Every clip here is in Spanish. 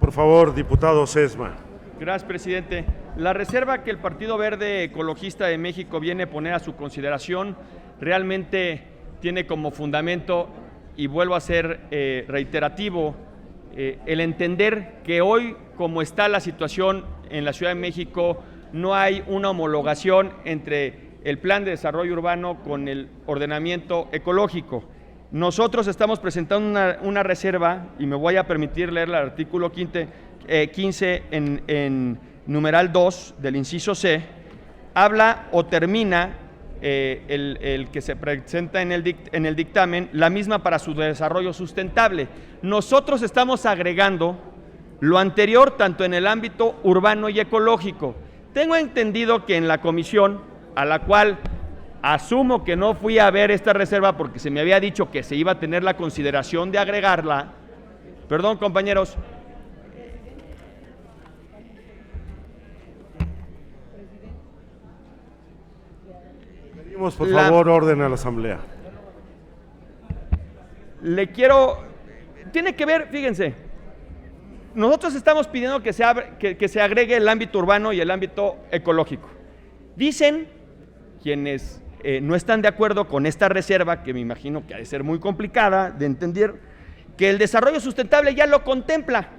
Por favor, diputado Sesma. Gracias, presidente. La reserva que el Partido Verde Ecologista de México viene a poner a su consideración realmente tiene como fundamento, y vuelvo a ser reiterativo, el entender que hoy, como está la situación en la Ciudad de México, no hay una homologación entre el plan de desarrollo urbano con el ordenamiento ecológico. Nosotros estamos presentando una reserva, y me voy a permitir leer el artículo 15 en numeral 2 del inciso C. Habla o termina el que se presenta en el dictamen, la misma para su desarrollo sustentable. Nosotros estamos agregando lo anterior tanto en el ámbito urbano y ecológico. Tengo entendido que en la comisión, a la cual asumo que no fui a ver esta reserva porque se me había dicho que se iba a tener la consideración de agregarla. Perdón, compañeros. Pedimos, por favor, orden a la Asamblea. Tiene que ver, fíjense, nosotros estamos pidiendo que se agregue el ámbito urbano y el ámbito ecológico. Dicen quienes no están de acuerdo con esta reserva, que me imagino que ha de ser muy complicada de entender, que el desarrollo sustentable ya lo contempla.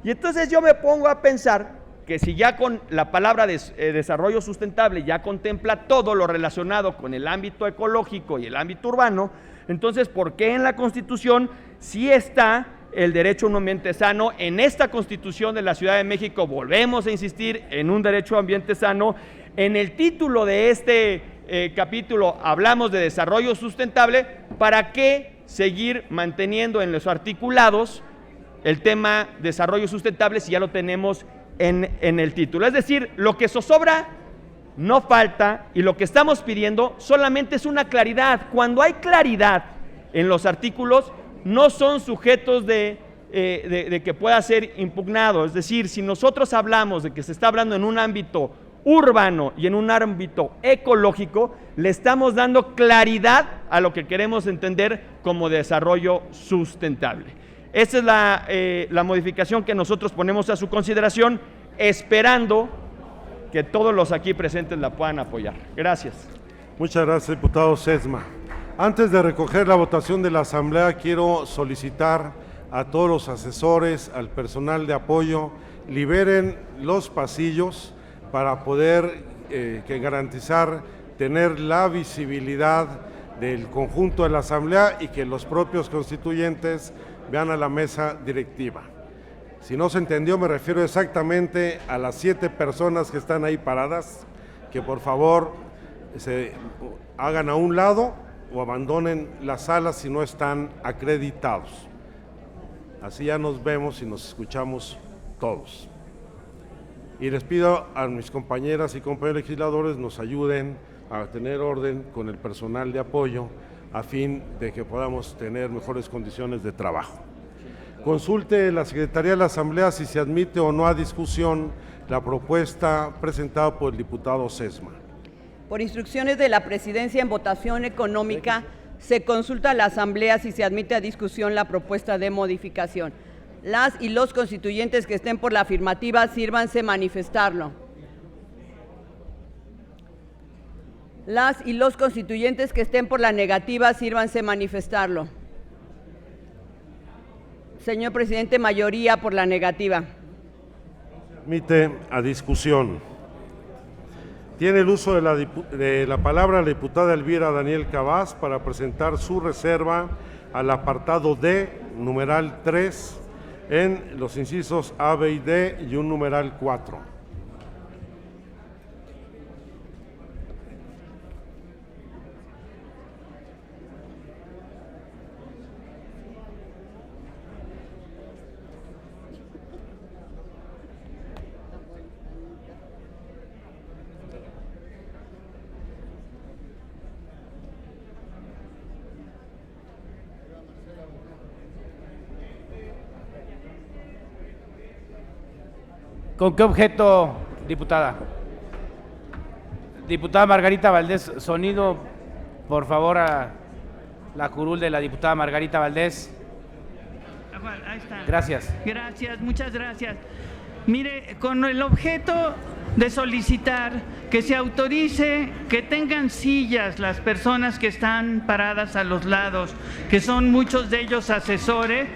Y entonces yo me pongo a pensar que si ya con la palabra desarrollo sustentable ya contempla todo lo relacionado con el ámbito ecológico y el ámbito urbano, entonces ¿por qué en la Constitución sí está el derecho a un ambiente sano? En esta Constitución de la Ciudad de México volvemos a insistir en un derecho a ambiente sano. En el título de este capítulo hablamos de desarrollo sustentable. ¿Para qué seguir manteniendo en los articulados el tema desarrollo sustentable si ya lo tenemos en el título? Es decir, lo que zozobra no falta, y lo que estamos pidiendo solamente es una claridad. Cuando hay claridad en los artículos, no son sujetos de que pueda ser impugnado. Es decir, si nosotros hablamos de que se está hablando en un ámbito urbano y en un ámbito ecológico, le estamos dando claridad a lo que queremos entender como desarrollo sustentable. Esa es la modificación que nosotros ponemos a su consideración, esperando que todos los aquí presentes la puedan apoyar. Gracias. Muchas gracias, diputado Sesma. Antes de recoger la votación de la Asamblea, quiero solicitar a todos los asesores, al personal de apoyo, liberen los pasillos para poder garantizar tener la visibilidad del conjunto de la Asamblea y que los propios constituyentes vean a la mesa directiva. Si no se entendió, me refiero exactamente a las 7 personas que están ahí paradas, que por favor se hagan a un lado o abandonen la sala si no están acreditados. Así ya nos vemos y nos escuchamos todos. Y les pido a mis compañeras y compañeros legisladores nos ayuden a tener orden con el personal de apoyo a fin de que podamos tener mejores condiciones de trabajo. Consulte la Secretaría de la Asamblea si se admite o no a discusión la propuesta presentada por el diputado Sesma. Por instrucciones de la Presidencia, en votación económica se consulta a la Asamblea si se admite a discusión la propuesta de modificación. Las y los constituyentes que estén por la afirmativa, sírvanse manifestarlo. Las y los constituyentes que estén por la negativa, sírvanse manifestarlo. Señor presidente, mayoría por la negativa. Admite a discusión. Tiene el uso de la palabra la diputada Elvira Daniel Cabás para presentar su reserva al apartado D, numeral 3, en los incisos A, B y D y un numeral 4. ¿Con qué objeto, diputada? Diputada Margarita Valdés, sonido, por favor, a la curul de la diputada Margarita Valdés. cual, ahí está. Gracias. Gracias, muchas gracias. Mire, con el objeto de solicitar que se autorice que tengan sillas las personas que están paradas a los lados, que son muchos de ellos asesores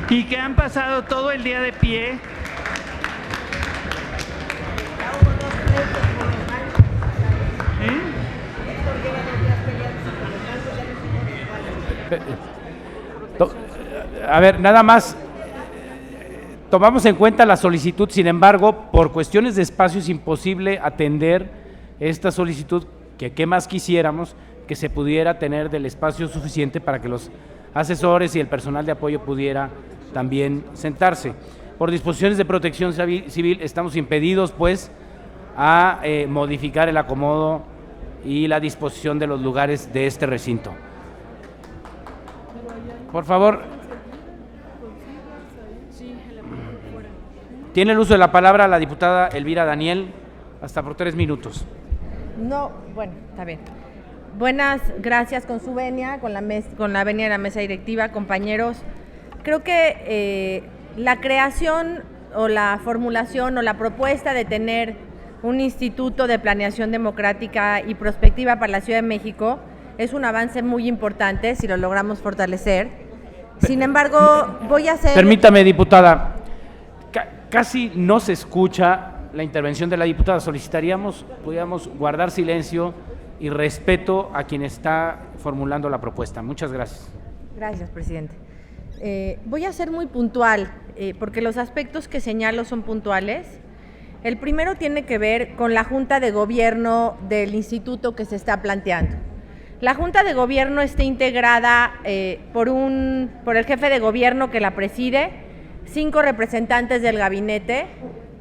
y que han pasado todo el día de pie. A ver, nada más, tomamos en cuenta la solicitud, sin embargo, por cuestiones de espacio es imposible atender esta solicitud, que qué más quisiéramos que se pudiera tener del espacio suficiente para que los asesores y el personal de apoyo pudiera también sentarse. Por disposiciones de protección civil estamos impedidos, pues, a modificar el acomodo y la disposición de los lugares de este recinto. Por favor, tiene el uso de la palabra la diputada Elvira Daniel, hasta por 3 minutos. No, bueno, está bien. Buenas, gracias con su venia, con la venia de la mesa directiva, compañeros. Creo que la creación o la formulación o la propuesta de tener un instituto de planeación democrática y prospectiva para la Ciudad de México es un avance muy importante si lo logramos fortalecer. Sin embargo, voy a hacer... Permítame, diputada, casi no se escucha la intervención de la diputada. Solicitaríamos, pudiéramos guardar silencio y respeto a quien está formulando la propuesta. Muchas gracias. Gracias, presidente. Voy a ser muy puntual, porque los aspectos que señalo son puntuales. El primero tiene que ver con la Junta de Gobierno del instituto que se está planteando. La Junta de Gobierno está integrada por el jefe de gobierno que la preside, 5 representantes del gabinete,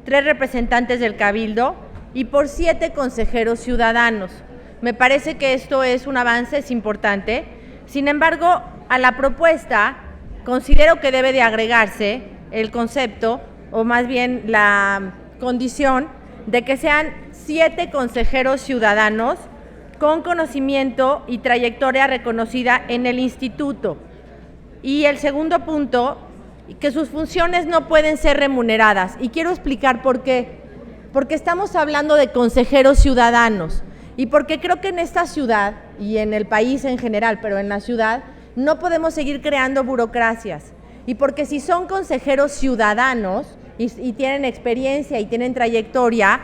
3 representantes del cabildo y por 7 consejeros ciudadanos. Me parece que esto es un avance, es importante. Sin embargo, a la propuesta considero que debe de agregarse el concepto, o más bien la condición, de que sean 7 consejeros ciudadanos con conocimiento y trayectoria reconocida en el instituto. Y el segundo punto, que sus funciones no pueden ser remuneradas. Y quiero explicar por qué. Porque estamos hablando de consejeros ciudadanos y porque creo que en esta ciudad y en el país en general, pero en la ciudad, no podemos seguir creando burocracias. Y porque si son consejeros ciudadanos y tienen experiencia y tienen trayectoria,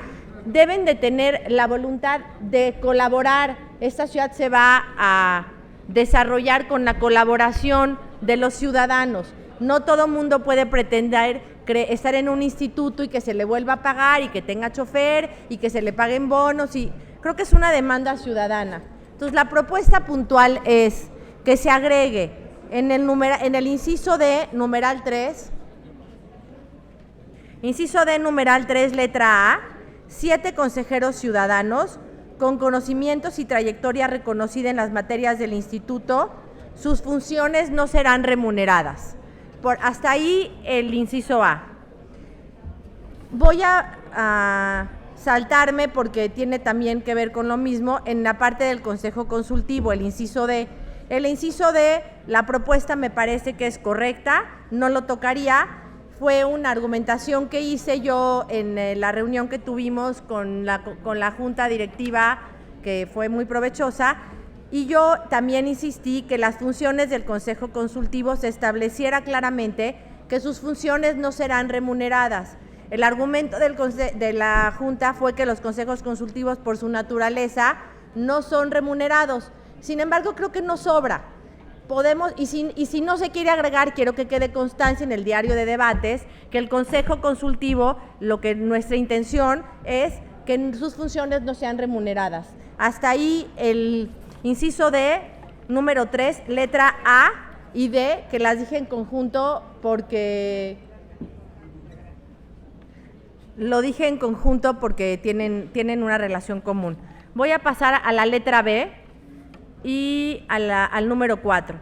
deben de tener la voluntad de colaborar. Esta ciudad se va a desarrollar con la colaboración de los ciudadanos. No todo mundo puede pretender estar en un instituto y que se le vuelva a pagar y que tenga chofer y que se le paguen bonos, y creo que es una demanda ciudadana. Entonces, la propuesta puntual es que se agregue en el inciso D, numeral 3, letra A, 7 consejeros ciudadanos con conocimientos y trayectoria reconocida en las materias del instituto. Sus funciones no serán remuneradas. Hasta ahí el inciso A. Voy a saltarme, porque tiene también que ver con lo mismo, en la parte del Consejo Consultivo, el inciso D. El inciso D, la propuesta me parece que es correcta, no lo tocaría. Fue una argumentación que hice yo en la reunión que tuvimos con la Junta Directiva, que fue muy provechosa, y yo también insistí que las funciones del Consejo Consultivo se estableciera claramente que sus funciones no serán remuneradas. El argumento de la Junta fue que los consejos consultivos, por su naturaleza, no son remunerados. Sin embargo, creo que no sobra. Podemos, y si no se quiere agregar, quiero que quede constancia en el diario de debates que el Consejo Consultivo, nuestra intención es que sus funciones no sean remuneradas. Hasta ahí el inciso D, número 3, letra A y D, que las dije en conjunto porque tienen una relación común. Voy a pasar a la letra B y al número 4.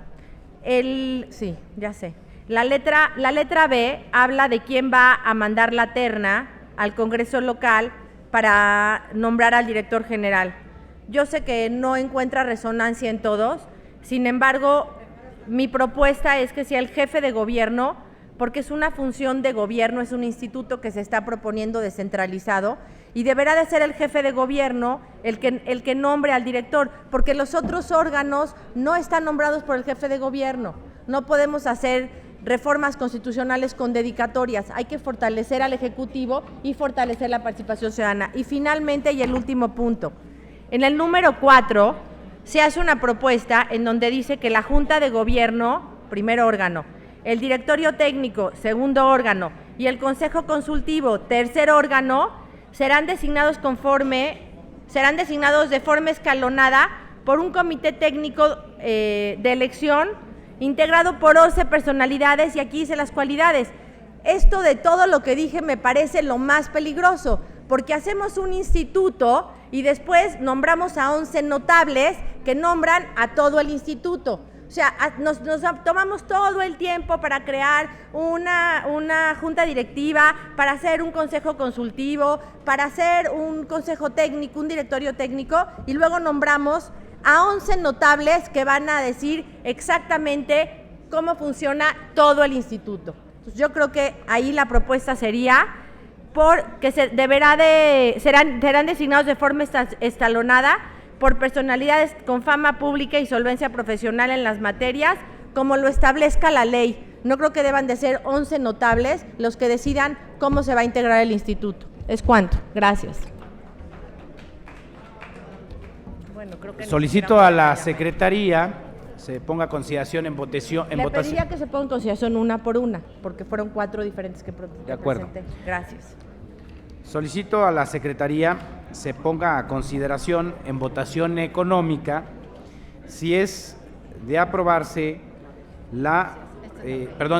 Sí, ya sé. La letra B habla de quién va a mandar la terna al Congreso local para nombrar al director general. Yo sé que no encuentra resonancia en todos, sin embargo, mi propuesta es que sea el jefe de gobierno porque es una función de gobierno, es un instituto que se está proponiendo descentralizado y deberá de ser el jefe de gobierno el que nombre al director, porque los otros órganos no están nombrados por el jefe de gobierno. No podemos hacer reformas constitucionales con dedicatorias, hay que fortalecer al Ejecutivo y fortalecer la participación ciudadana. Y finalmente, y el último punto, en el número 4 se hace una propuesta en donde dice que la Junta de Gobierno, primer órgano, el Directorio Técnico, segundo órgano, y el Consejo Consultivo, tercer órgano, serán designados de forma escalonada por un comité técnico de elección integrado por 11 personalidades, y aquí dice las cualidades. Esto de todo lo que dije me parece lo más peligroso, porque hacemos un instituto y después nombramos a 11 notables que nombran a todo el instituto. O sea, nos tomamos todo el tiempo para crear una junta directiva, para hacer un consejo consultivo, para hacer un consejo técnico, un directorio técnico, y luego nombramos a 11 notables que van a decir exactamente cómo funciona todo el instituto. Entonces, yo creo que ahí la propuesta sería que serán designados de forma escalonada por personalidades con fama pública y solvencia profesional en las materias, como lo establezca la ley. No creo que deban de ser 11 notables los que decidan cómo se va a integrar el instituto. ¿Es cuánto? Gracias. Bueno, creo que solicito a la Secretaría se ponga a consideración en votación. Le pediría que se ponga en consideración una por una, porque fueron 4 diferentes que presenté. De acuerdo. Gracias. Solicito a la Secretaría se ponga a consideración en votación económica si es de aprobarse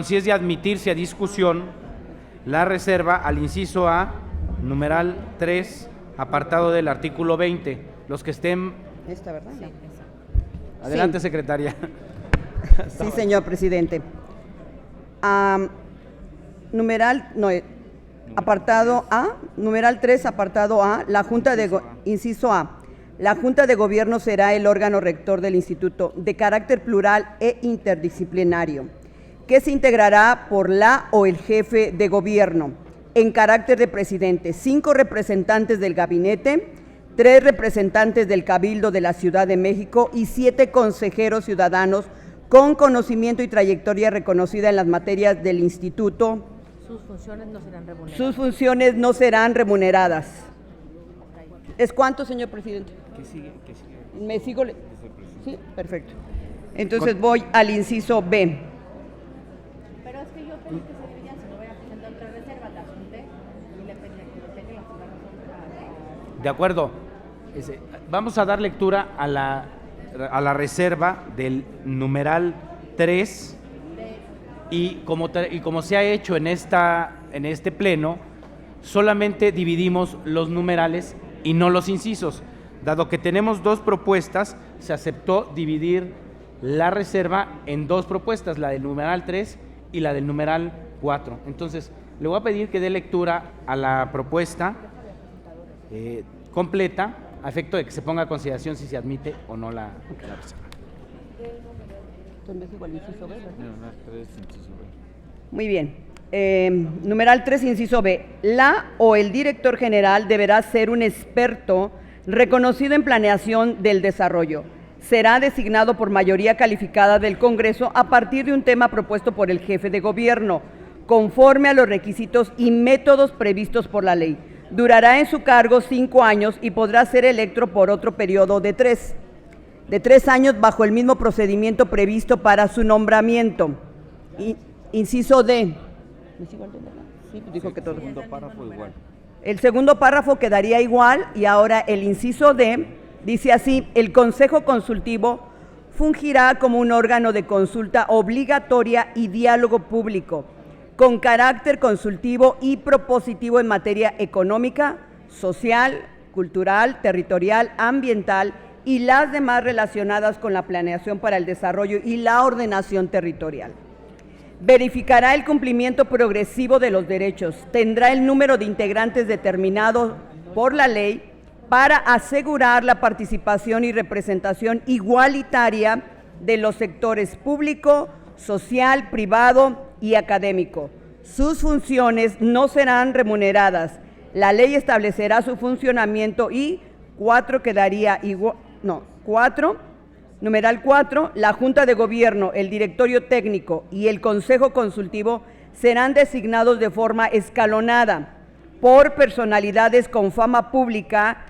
si es de admitirse a discusión la reserva al inciso A, numeral 3, apartado del artículo 20. Los que estén... Esta, ¿verdad? Sí. Adelante, sí. Secretaria. Sí, señor presidente. Apartado A, numeral 3, apartado A, inciso A. La Junta de Gobierno será el órgano rector del instituto de carácter plural e interdisciplinario, que se integrará por la o el jefe de gobierno en carácter de presidente, 5 representantes del gabinete, 3 representantes del Cabildo de la Ciudad de México y 7 consejeros ciudadanos con conocimiento y trayectoria reconocida en las materias del instituto. Sus funciones no serán remuneradas. Sus funciones no serán remuneradas. ¿Es cuánto, señor presidente? ¿Qué sigue? ¿Me sigo? Sí, perfecto. Entonces voy al inciso B. Pero es que yo pedí que se dividían, si no voy a presentar otra reserva, la junté y le pedí que la De acuerdo. Vamos a dar lectura a la reserva del numeral 3 y como se ha hecho en este pleno, solamente dividimos los numerales y no los incisos. Dado que tenemos 2 propuestas, se aceptó dividir la reserva en 2 propuestas, la del numeral 3 y la del numeral 4. Entonces, le voy a pedir que dé lectura a la propuesta completa, a efecto de que se ponga a consideración si se admite o no la reserva. Muy bien. Numeral 3, inciso B. La o el director general deberá ser un experto reconocido en planeación del desarrollo. Será designado por mayoría calificada del Congreso a partir de un tema propuesto por el jefe de gobierno, conforme a los requisitos y métodos previstos por la ley. Durará en su cargo 5 años y podrá ser electo por otro periodo de 3 años bajo el mismo procedimiento previsto para su nombramiento. Inciso D. Sí, dijo que todo. El segundo párrafo igual. El segundo párrafo quedaría igual y ahora el inciso D dice así: el Consejo Consultivo fungirá como un órgano de consulta obligatoria y diálogo público, con carácter consultivo y propositivo en materia económica, social, cultural, territorial, ambiental y las demás relacionadas con la planeación para el desarrollo y la ordenación territorial. Verificará el cumplimiento progresivo de los derechos, tendrá el número de integrantes determinado por la ley para asegurar la participación y representación igualitaria de los sectores público, social, privado y académico. Sus funciones no serán remuneradas. La ley establecerá su funcionamiento y 4 quedaría igual, no, 4, numeral 4, la Junta de Gobierno, el Directorio Técnico y el Consejo Consultivo serán designados de forma escalonada por personalidades con fama pública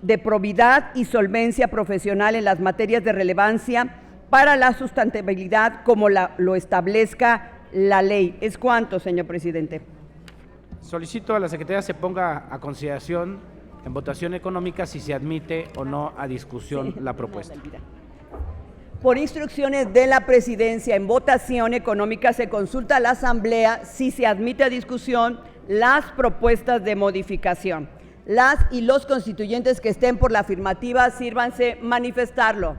de probidad y solvencia profesional en las materias de relevancia para la sustentabilidad como lo establezca la ley. ¿Es cuánto, señor presidente? Solicito a la Secretaría se ponga a consideración en votación económica si se admite o no a discusión la propuesta. Por instrucciones de la Presidencia, en votación económica se consulta a la Asamblea si se admite a discusión las propuestas de modificación. Las y los constituyentes que estén por la afirmativa, sírvanse manifestarlo.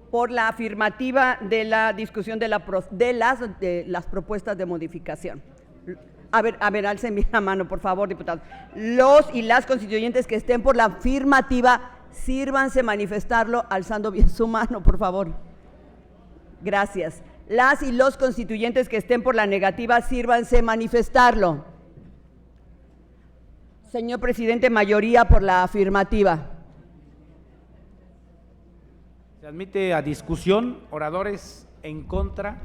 Por la afirmativa de la discusión de las propuestas de modificación. A ver, alcen bien la mano, por favor, diputados. Los y las constituyentes que estén por la afirmativa, sírvanse manifestarlo alzando bien su mano, por favor. Gracias. Las y los constituyentes que estén por la negativa, sírvanse manifestarlo. Señor presidente, mayoría por la afirmativa. Se admite a discusión, oradores en contra.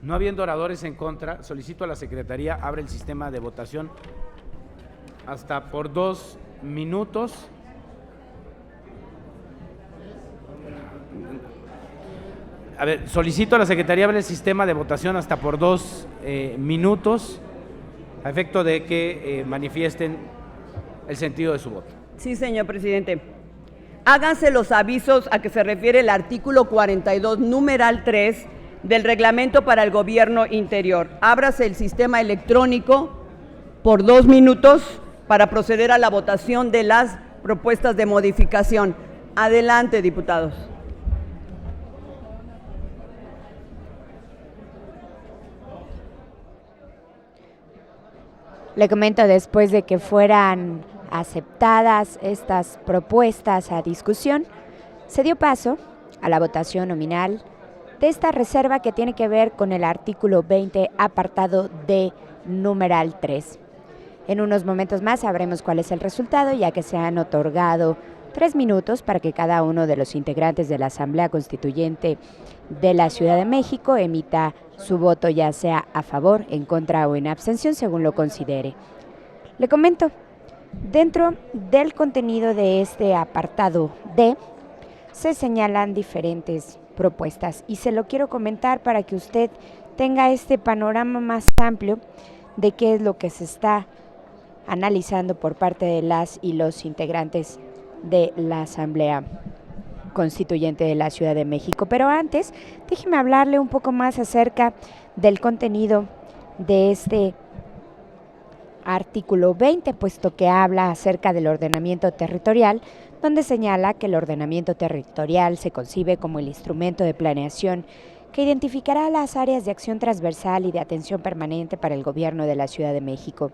No habiendo oradores en contra, solicito a la Secretaría abre el sistema de votación hasta por 2 minutos. A ver, solicito a la Secretaría abre el sistema de votación hasta por 2 minutos, a efecto de que manifiesten el sentido de su voto. Sí, señor presidente. Háganse los avisos a que se refiere el artículo 42, numeral 3 del Reglamento para el Gobierno Interior. Ábrase el sistema electrónico por 2 minutos para proceder a la votación de las propuestas de modificación. Adelante, diputados. Le comento, después de que fueran aceptadas estas propuestas a discusión, se dio paso a la votación nominal de esta reserva que tiene que ver con el artículo 20, apartado D, numeral 3. En unos momentos más sabremos cuál es el resultado, ya que se han otorgado 3 minutos para que cada uno de los integrantes de la Asamblea Constituyente de la Ciudad de México emita su voto, ya sea a favor, en contra o en abstención, según lo considere. Le comento, dentro del contenido de este apartado D, se señalan diferentes propuestas y se lo quiero comentar para que usted tenga este panorama más amplio de qué es lo que se está analizando por parte de las y los integrantes de la Asamblea Constituyente de la Ciudad de México. Pero antes, déjeme hablarle un poco más acerca del contenido de este artículo 20, puesto que habla acerca del ordenamiento territorial, donde señala que el ordenamiento territorial se concibe como el instrumento de planeación que identificará las áreas de acción transversal y de atención permanente para el gobierno de la Ciudad de México.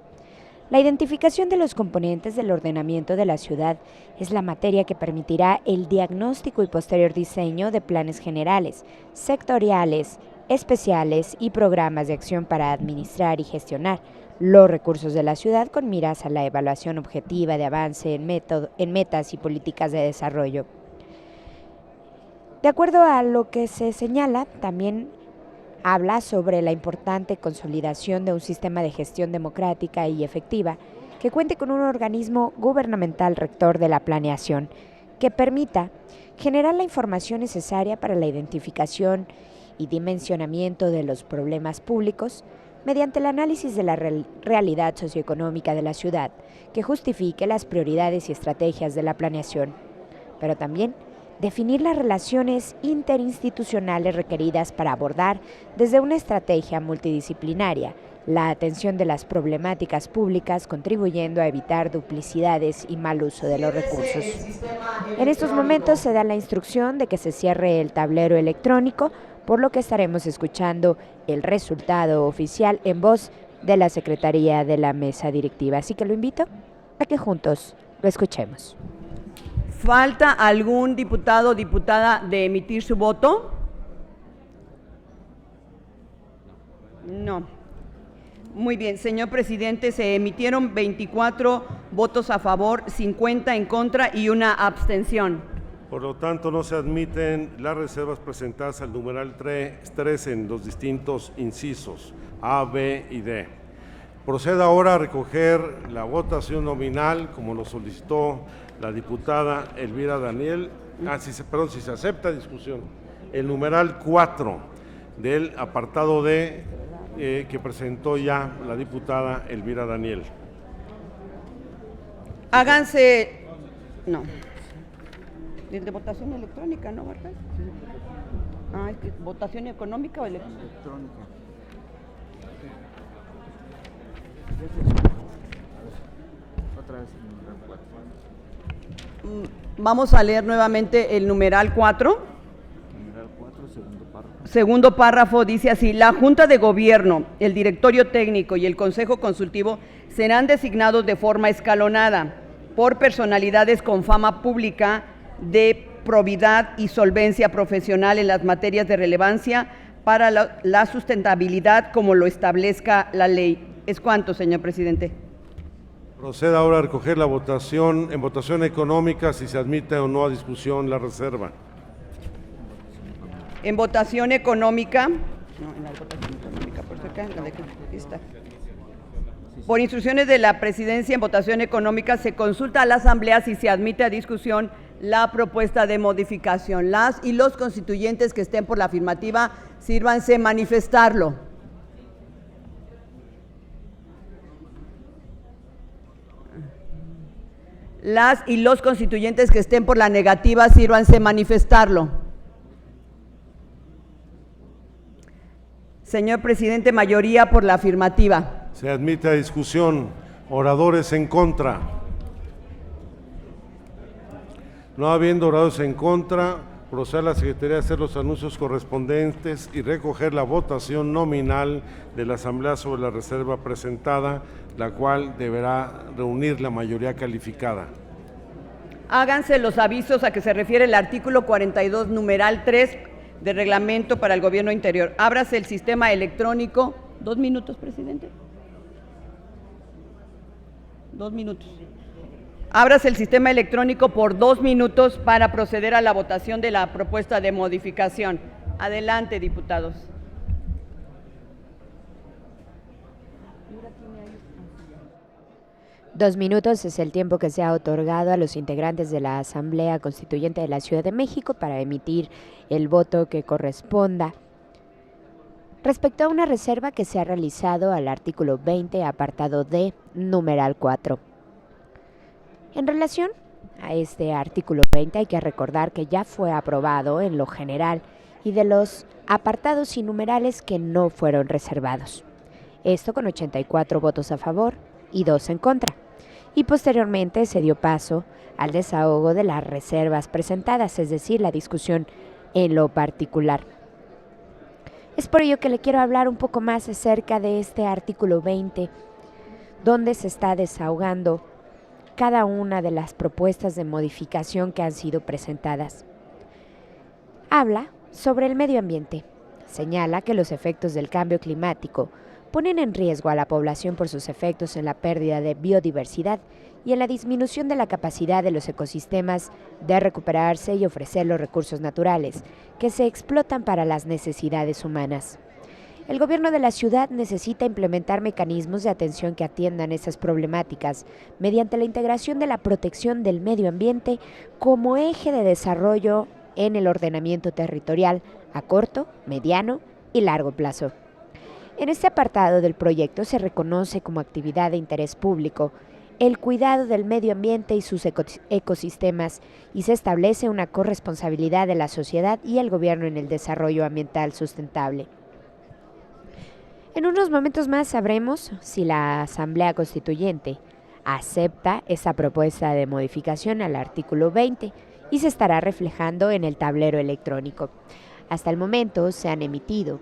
La identificación de los componentes del ordenamiento de la ciudad es la materia que permitirá el diagnóstico y posterior diseño de planes generales, sectoriales, especiales y programas de acción para administrar y gestionar los recursos de la ciudad con miras a la evaluación objetiva de avance en metas y políticas de desarrollo. De acuerdo a lo que se señala, también habla sobre la importante consolidación de un sistema de gestión democrática y efectiva que cuente con un organismo gubernamental rector de la planeación que permita generar la información necesaria para la identificación y dimensionamiento de los problemas públicos mediante el análisis de la realidad socioeconómica de la ciudad que justifique las prioridades y estrategias de la planeación, pero también definir las relaciones interinstitucionales requeridas para abordar desde una estrategia multidisciplinaria la atención de las problemáticas públicas, contribuyendo a evitar duplicidades y mal uso de los recursos. En estos momentos se da la instrucción de que se cierre el tablero electrónico, por lo que estaremos escuchando el resultado oficial en voz de la Secretaría de la Mesa Directiva. Así que lo invito a que juntos lo escuchemos. ¿Falta algún diputado o diputada de emitir su voto? No. Muy bien, señor presidente, se emitieron 24 votos a favor, 50 en contra y una abstención. Por lo tanto, no se admiten las reservas presentadas al numeral 3 en los distintos incisos A, B y D. Proceda ahora a recoger la votación nominal, como lo solicitó la diputada Elvira Daniel. Si se acepta discusión. El numeral 4 del apartado D que presentó ya la diputada Elvira Daniel. Háganse... No. ¿Es de votación electrónica, no, verdad? Ah, es que ¿votación económica o electrónica? Otra vez el numeral 4. Vamos a leer nuevamente el numeral 4. Numeral 4, segundo párrafo. Segundo párrafo dice así: la Junta de Gobierno, el Directorio Técnico y el Consejo Consultivo serán designados de forma escalonada por personalidades con fama pública de probidad y solvencia profesional en las materias de relevancia para la sustentabilidad como lo establezca la ley. ¿Es cuánto, señor presidente? Proceda ahora a recoger la votación en votación económica, si se admite o no a discusión la reserva. En votación económica, no, en la votación económica, por acá, en la de aquí está. Por instrucciones de la presidencia, en votación económica se consulta a la Asamblea si se admite a discusión la propuesta de modificación. Las y los constituyentes que estén por la afirmativa, sírvanse manifestarlo. Las y los constituyentes que estén por la negativa, sírvanse manifestarlo. Señor presidente, mayoría por la afirmativa. Se admite a discusión. Oradores en contra. No habiendo oradores en contra, procede a la Secretaría a hacer los anuncios correspondientes y recoger la votación nominal de la Asamblea sobre la reserva presentada, la cual deberá reunir la mayoría calificada. Háganse los avisos a que se refiere el artículo 42, numeral 3 del Reglamento para el Gobierno Interior. Ábrase el sistema electrónico. 2 minutos, presidente. 2 minutos. Ábrase el sistema electrónico por 2 minutos para proceder a la votación de la propuesta de modificación. Adelante, diputados. 2 minutos es el tiempo que se ha otorgado a los integrantes de la Asamblea Constituyente de la Ciudad de México para emitir el voto que corresponda respecto a una reserva que se ha realizado al artículo 20, apartado D, numeral 4. En relación a este artículo 20 hay que recordar que ya fue aprobado en lo general y de los apartados y numerales que no fueron reservados. Esto con 84 votos a favor y 2 en contra. Y posteriormente se dio paso al desahogo de las reservas presentadas, es decir, la discusión en lo particular. Es por ello que le quiero hablar un poco más acerca de este artículo 20, donde se está desahogando cada una de las propuestas de modificación que han sido presentadas. Habla sobre el medio ambiente. Señala que los efectos del cambio climático ponen en riesgo a la población por sus efectos en la pérdida de biodiversidad y en la disminución de la capacidad de los ecosistemas de recuperarse y ofrecer los recursos naturales que se explotan para las necesidades humanas. El gobierno de la ciudad necesita implementar mecanismos de atención que atiendan esas problemáticas mediante la integración de la protección del medio ambiente como eje de desarrollo en el ordenamiento territorial a corto, mediano y largo plazo. En este apartado del proyecto se reconoce como actividad de interés público el cuidado del medio ambiente y sus ecosistemas y se establece una corresponsabilidad de la sociedad y el gobierno en el desarrollo ambiental sustentable. En unos momentos más sabremos si la Asamblea Constituyente acepta esa propuesta de modificación al artículo 20 y se estará reflejando en el tablero electrónico. Hasta el momento se han emitido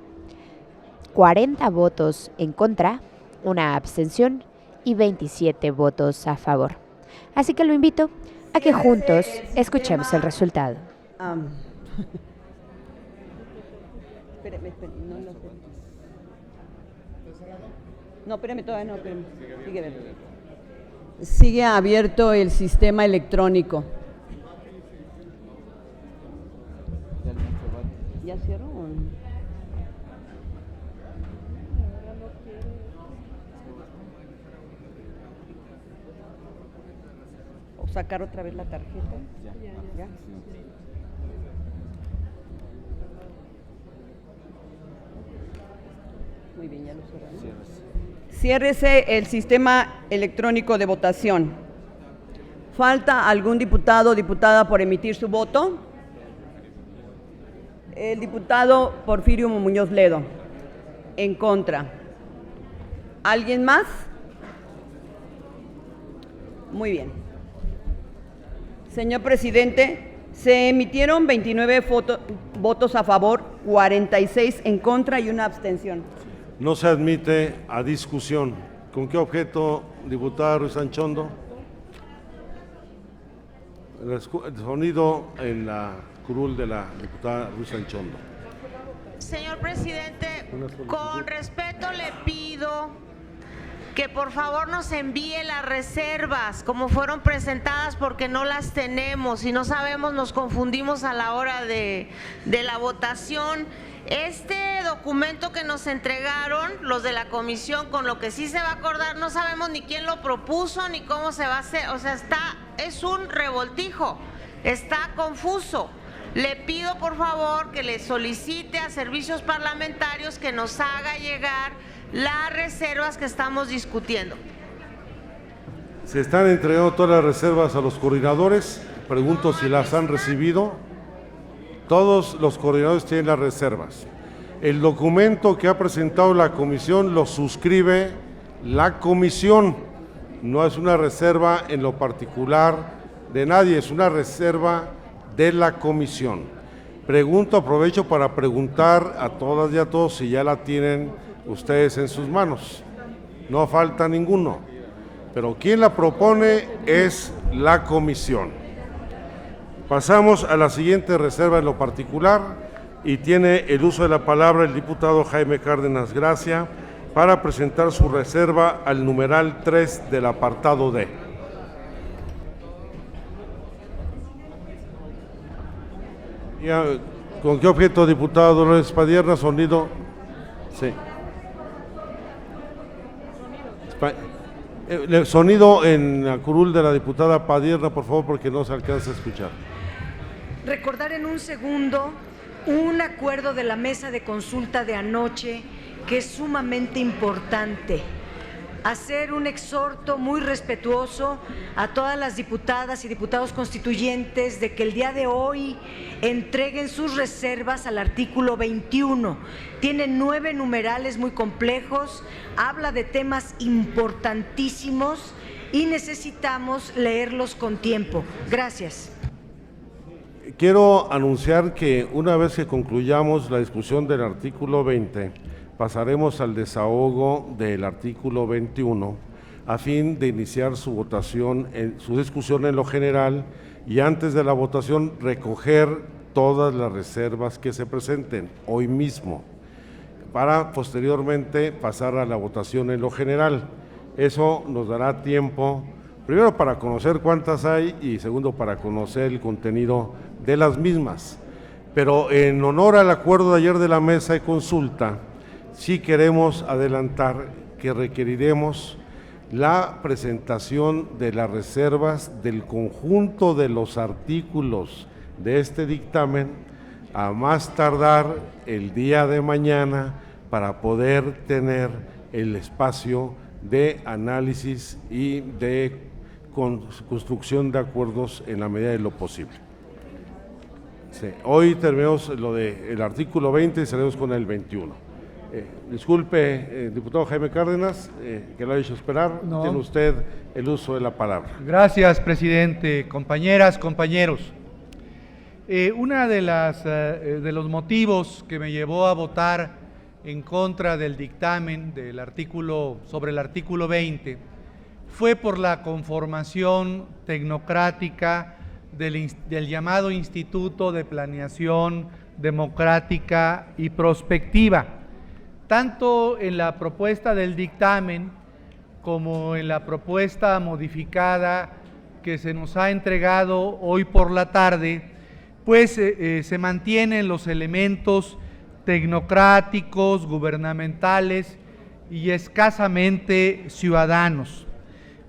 40 votos en contra, una abstención y 27 votos a favor. Así que lo invito a que juntos escuchemos el resultado. Espérame, no, espérame, todavía no, espérame. Sigue abierto el sistema electrónico. ¿Ya cierro? ¿O sacar otra vez la tarjeta? ¿Ya? Muy bien, ya lo cerramos. Ciérrese el sistema electrónico de votación. ¿Falta algún diputado o diputada por emitir su voto? El diputado Porfirio Muñoz Ledo. En contra. ¿Alguien más? Muy bien. Señor presidente, se emitieron 29 votos a favor, 46 en contra y una abstención. No se admite a discusión. ¿Con qué objeto, diputada Ruiz Anchondo? El sonido en la curul de la diputada Ruiz Anchondo. Señor presidente, con respeto le pido que por favor nos envíe las reservas como fueron presentadas, porque no las tenemos y no sabemos, nos confundimos a la hora de la votación. Este documento que nos entregaron los de la comisión, con lo que sí se va a acordar, no sabemos ni quién lo propuso ni cómo se va a hacer, o sea, es un revoltijo, está confuso. Le pido por favor que le solicite a servicios parlamentarios que nos haga llegar las reservas que estamos discutiendo. Se están entregando todas las reservas a los coordinadores. Pregunto si las han recibido. Todos los coordinadores tienen las reservas. El documento que ha presentado la comisión lo suscribe la comisión. No es una reserva en lo particular de nadie, es una reserva de la comisión. Aprovecho para preguntar a todas y a todos si ya la tienen ustedes en sus manos. No falta ninguno, pero quien la propone es la comisión. Pasamos a la siguiente reserva en lo particular y tiene el uso de la palabra el diputado Jaime Cárdenas Gracia para presentar su reserva al numeral 3 del apartado D. ¿Con qué objeto, diputado Dolores Padierna? Sonido. Sí. Sonido en la curul de la diputada Padierna, por favor, porque no se alcanza a escuchar. Recordar en un segundo un acuerdo de la mesa de consulta de anoche que es sumamente importante. Hacer un exhorto muy respetuoso a todas las diputadas y diputados constituyentes de que el día de hoy entreguen sus reservas al artículo 21. Tiene 9 numerales muy complejos, habla de temas importantísimos y necesitamos leerlos con tiempo. Gracias. Quiero anunciar que una vez que concluyamos la discusión del artículo 20, pasaremos al desahogo del artículo 21 a fin de iniciar su votación, su discusión en lo general, y antes de la votación recoger todas las reservas que se presenten hoy mismo para posteriormente pasar a la votación en lo general. Eso nos dará tiempo, primero para conocer cuántas hay y segundo para conocer el contenido de las mismas. Pero en honor al acuerdo de ayer de la mesa de consulta, sí queremos adelantar que requeriremos la presentación de las reservas del conjunto de los artículos de este dictamen a más tardar el día de mañana para poder tener el espacio de análisis y de construcción de acuerdos en la medida de lo posible. Sí, hoy terminamos lo del artículo 20 y salimos con el 21. Disculpe, diputado Jaime Cárdenas, que lo ha hecho esperar. No. Tiene usted el uso de la palabra. Gracias, presidente. Compañeras, compañeros. Una de los motivos que me llevó a votar en contra del dictamen del artículo sobre el artículo 20 fue por la conformación tecnocrática del llamado Instituto de Planeación Democrática y Prospectiva. Tanto en la propuesta del dictamen como en la propuesta modificada que se nos ha entregado hoy por la tarde, pues se mantienen los elementos tecnocráticos, gubernamentales y escasamente ciudadanos.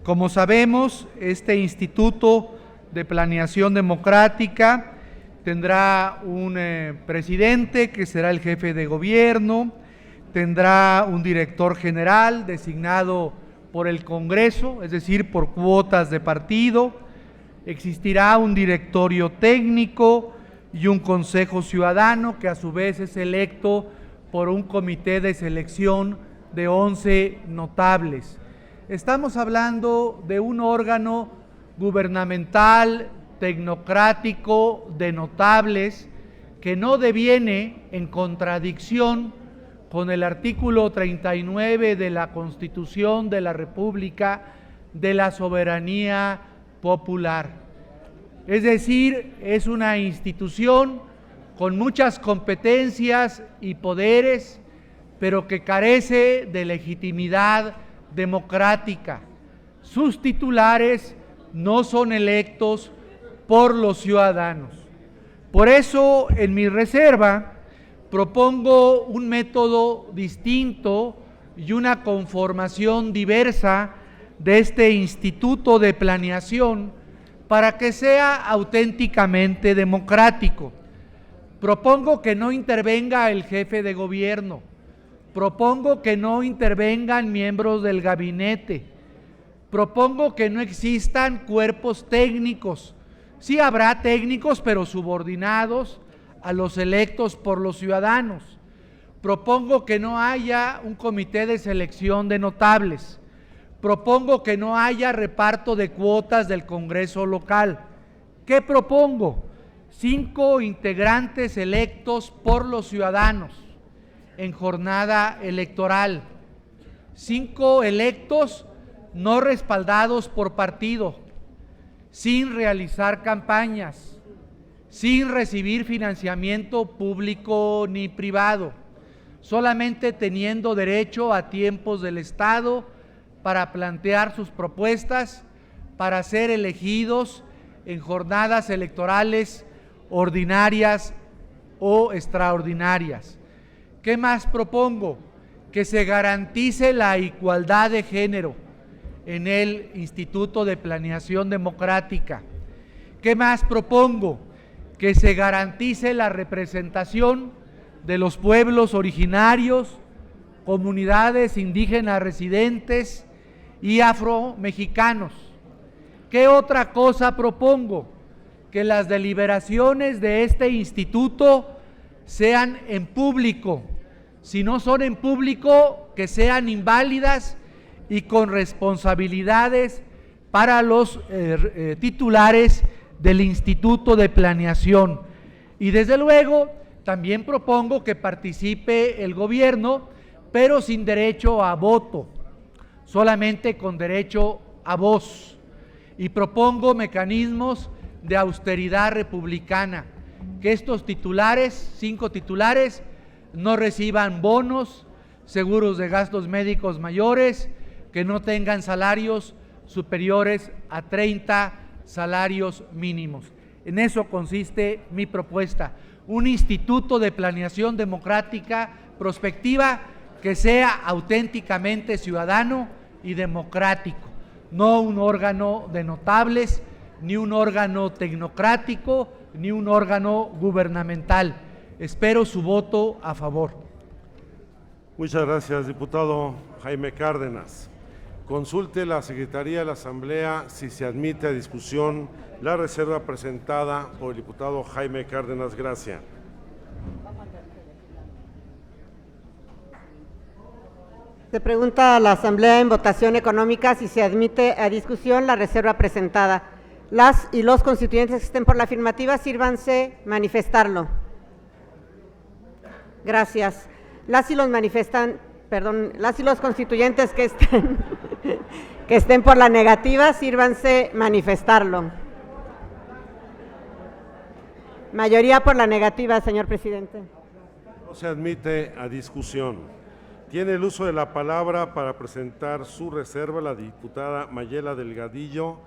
Como sabemos, este Instituto de Planeación Democrática tendrá un presidente que será el jefe de gobierno, tendrá un director general designado por el Congreso, es decir, por cuotas de partido, existirá un directorio técnico y un consejo ciudadano que a su vez es electo por un comité de selección de 11 notables. Estamos hablando de un órgano gubernamental, tecnocrático, de notables, que no deviene en contradicción con el artículo 39 de la Constitución de la República de la soberanía popular. Es decir, es una institución con muchas competencias y poderes, pero que carece de legitimidad democrática. Sus titulares no son electos por los ciudadanos. Por eso, en mi reserva, propongo un método distinto y una conformación diversa de este Instituto de Planeación para que sea auténticamente democrático. Propongo que no intervenga el jefe de gobierno, propongo que no intervengan miembros del gabinete, propongo que no existan cuerpos técnicos. Sí habrá técnicos, pero subordinados a los electos por los ciudadanos. Propongo que no haya un comité de selección de notables. Propongo que no haya reparto de cuotas del Congreso local. ¿Qué propongo? 5 integrantes electos por los ciudadanos en jornada electoral. 5 electos no respaldados por partido, sin realizar campañas, sin recibir financiamiento público ni privado, solamente teniendo derecho a tiempos del Estado para plantear sus propuestas, para ser elegidos en jornadas electorales ordinarias o extraordinarias. ¿Qué más propongo? Que se garantice la igualdad de género en el Instituto de Planeación Democrática. ¿Qué más propongo? Que se garantice la representación de los pueblos originarios, comunidades indígenas residentes y afromexicanos. ¿Qué otra cosa propongo? Que las deliberaciones de este instituto sean en público. Si no son en público, que sean inválidas y con responsabilidades para los titulares del Instituto de Planeación. Y desde luego, también propongo que participe el gobierno, pero sin derecho a voto, solamente con derecho a voz. Y propongo mecanismos de austeridad republicana, que estos titulares, 5 titulares, no reciban bonos, seguros de gastos médicos mayores, que no tengan salarios superiores a 30 salarios mínimos. En eso consiste mi propuesta, un instituto de planeación democrática prospectiva que sea auténticamente ciudadano y democrático, no un órgano de notables, ni un órgano tecnocrático, ni un órgano gubernamental. Espero su voto a favor. Muchas gracias, diputado Jaime Cárdenas. Consulte la Secretaría de la Asamblea si se admite a discusión la reserva presentada por el diputado Jaime Cárdenas Gracia. Se pregunta a la Asamblea en votación económica si se admite a discusión la reserva presentada. Las y los constituyentes que estén por la afirmativa, sírvanse manifestarlo. Gracias. Las y los constituyentes que que estén por la negativa, sírvanse manifestarlo. Mayoría por la negativa, señor presidente. No se admite a discusión. Tiene el uso de la palabra para presentar su reserva la diputada Mayela Delgadillo,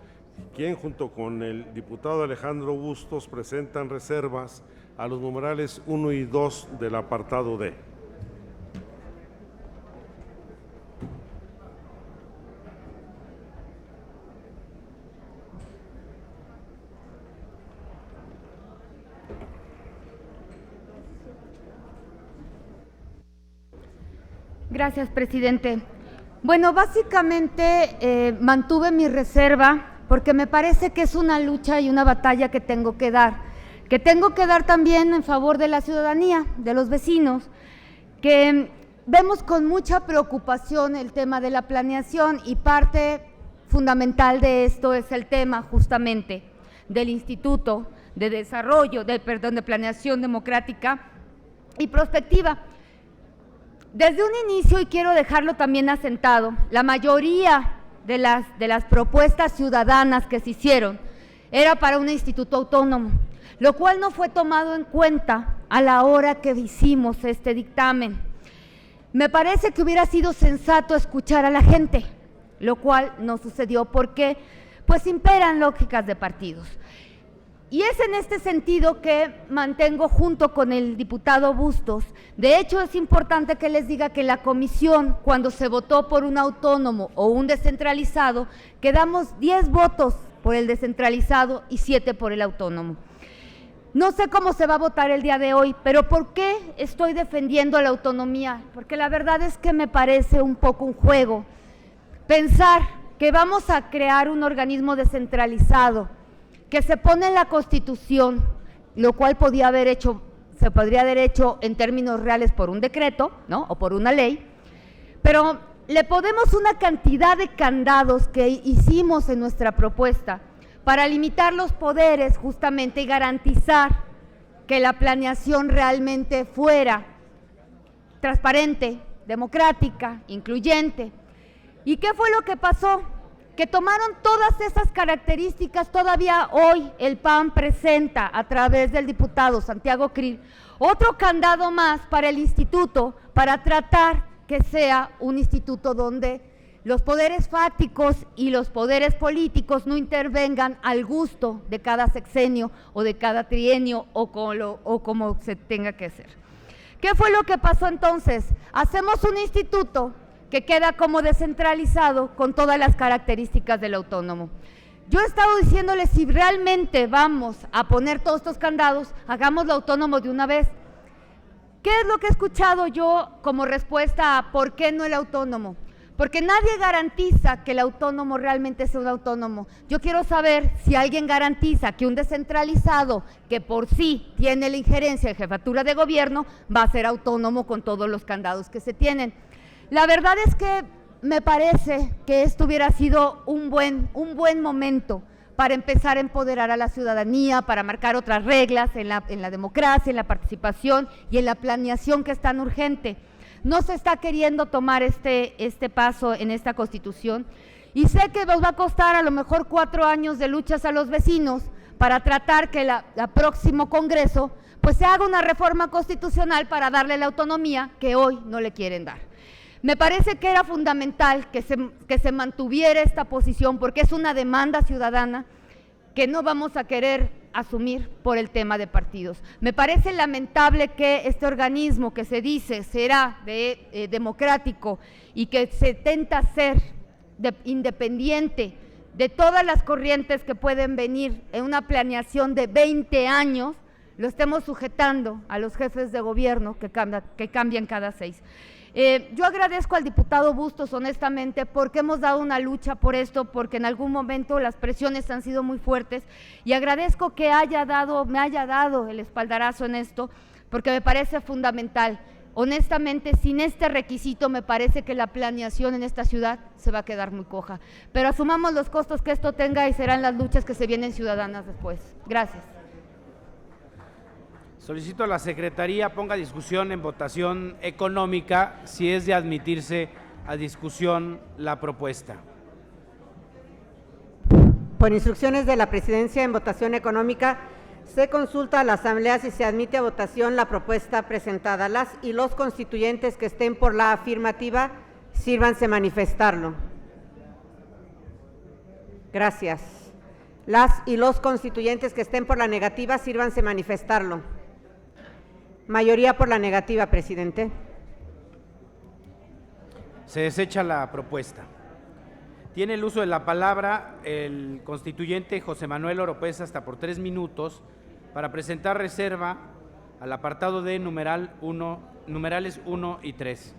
quien junto con el diputado Alejandro Bustos presentan reservas a los numerales 1 y 2 del apartado D. Gracias, presidente. Bueno, básicamente mantuve mi reserva porque me parece que es una lucha y una batalla que tengo que dar también en favor de la ciudadanía, de los vecinos, que vemos con mucha preocupación el tema de la planeación y parte fundamental de esto es el tema justamente del Instituto de Desarrollo, de Planeación Democrática y Prospectiva. Desde un inicio, y quiero dejarlo también asentado, la mayoría de las propuestas ciudadanas que se hicieron era para un instituto autónomo, lo cual no fue tomado en cuenta a la hora que hicimos este dictamen. Me parece que hubiera sido sensato escuchar a la gente, lo cual no sucedió porque pues imperan lógicas de partidos. Y es en este sentido que mantengo junto con el diputado Bustos. De hecho, es importante que les diga que la comisión, cuando se votó por un autónomo o un descentralizado, quedamos 10 votos por el descentralizado y 7 por el autónomo. No sé cómo se va a votar el día de hoy, pero ¿por qué estoy defendiendo la autonomía? Porque la verdad es que me parece un poco un juego pensar que vamos a crear un organismo descentralizado que se pone en la Constitución, lo cual se podría haber hecho en términos reales por un decreto, ¿no? O por una ley, pero le ponemos una cantidad de candados que hicimos en nuestra propuesta para limitar los poderes justamente y garantizar que la planeación realmente fuera transparente, democrática, incluyente. ¿Y qué fue lo que pasó? Que tomaron todas esas características. Todavía hoy el PAN presenta a través del diputado Santiago Krill otro candado más para el instituto, para tratar que sea un instituto donde los poderes fácticos y los poderes políticos no intervengan al gusto de cada sexenio o de cada trienio o como se tenga que hacer. ¿Qué fue lo que pasó entonces? Hacemos un instituto que queda como descentralizado con todas las características del autónomo. Yo he estado diciéndoles, si realmente vamos a poner todos estos candados, hagámoslo autónomo de una vez. ¿Qué es lo que he escuchado yo como respuesta a por qué no el autónomo? Porque nadie garantiza que el autónomo realmente sea un autónomo. Yo quiero saber si alguien garantiza que un descentralizado que por sí tiene la injerencia de jefatura de gobierno va a ser autónomo con todos los candados que se tienen. La verdad es que me parece que esto hubiera sido un buen momento para empezar a empoderar a la ciudadanía, para marcar otras reglas en la democracia, en la participación y en la planeación que es tan urgente. No se está queriendo tomar este paso en esta Constitución y sé que nos va a costar a lo mejor 4 años de luchas a los vecinos para tratar que el próximo Congreso pues se haga una reforma constitucional para darle la autonomía que hoy no le quieren dar. Me parece que era fundamental que se mantuviera esta posición porque es una demanda ciudadana que no vamos a querer asumir por el tema de partidos. Me parece lamentable que este organismo que se dice será democrático y que se tenta ser independiente de todas las corrientes que pueden venir en una planeación de 20 años, lo estemos sujetando a los jefes de gobierno que cambian cada 6. Yo agradezco al diputado Bustos honestamente porque hemos dado una lucha por esto, porque en algún momento las presiones han sido muy fuertes y agradezco que me haya dado el espaldarazo en esto porque me parece fundamental. Honestamente, sin este requisito me parece que la planeación en esta ciudad se va a quedar muy coja, pero asumamos los costos que esto tenga y serán las luchas que se vienen ciudadanas después. Gracias. Solicito a la Secretaría ponga discusión en votación económica si es de admitirse a discusión la propuesta. Por instrucciones de la Presidencia, en votación económica se consulta a la Asamblea si se admite a votación la propuesta presentada. Las y los constituyentes que estén por la afirmativa, sírvanse manifestarlo. Gracias. Las y los constituyentes que estén por la negativa, sírvanse manifestarlo. Mayoría por la negativa, presidente. Se desecha la propuesta. Tiene el uso de la palabra el constituyente José Manuel Oropesa hasta por 3 minutos para presentar reserva al apartado de numerales 1 y 3.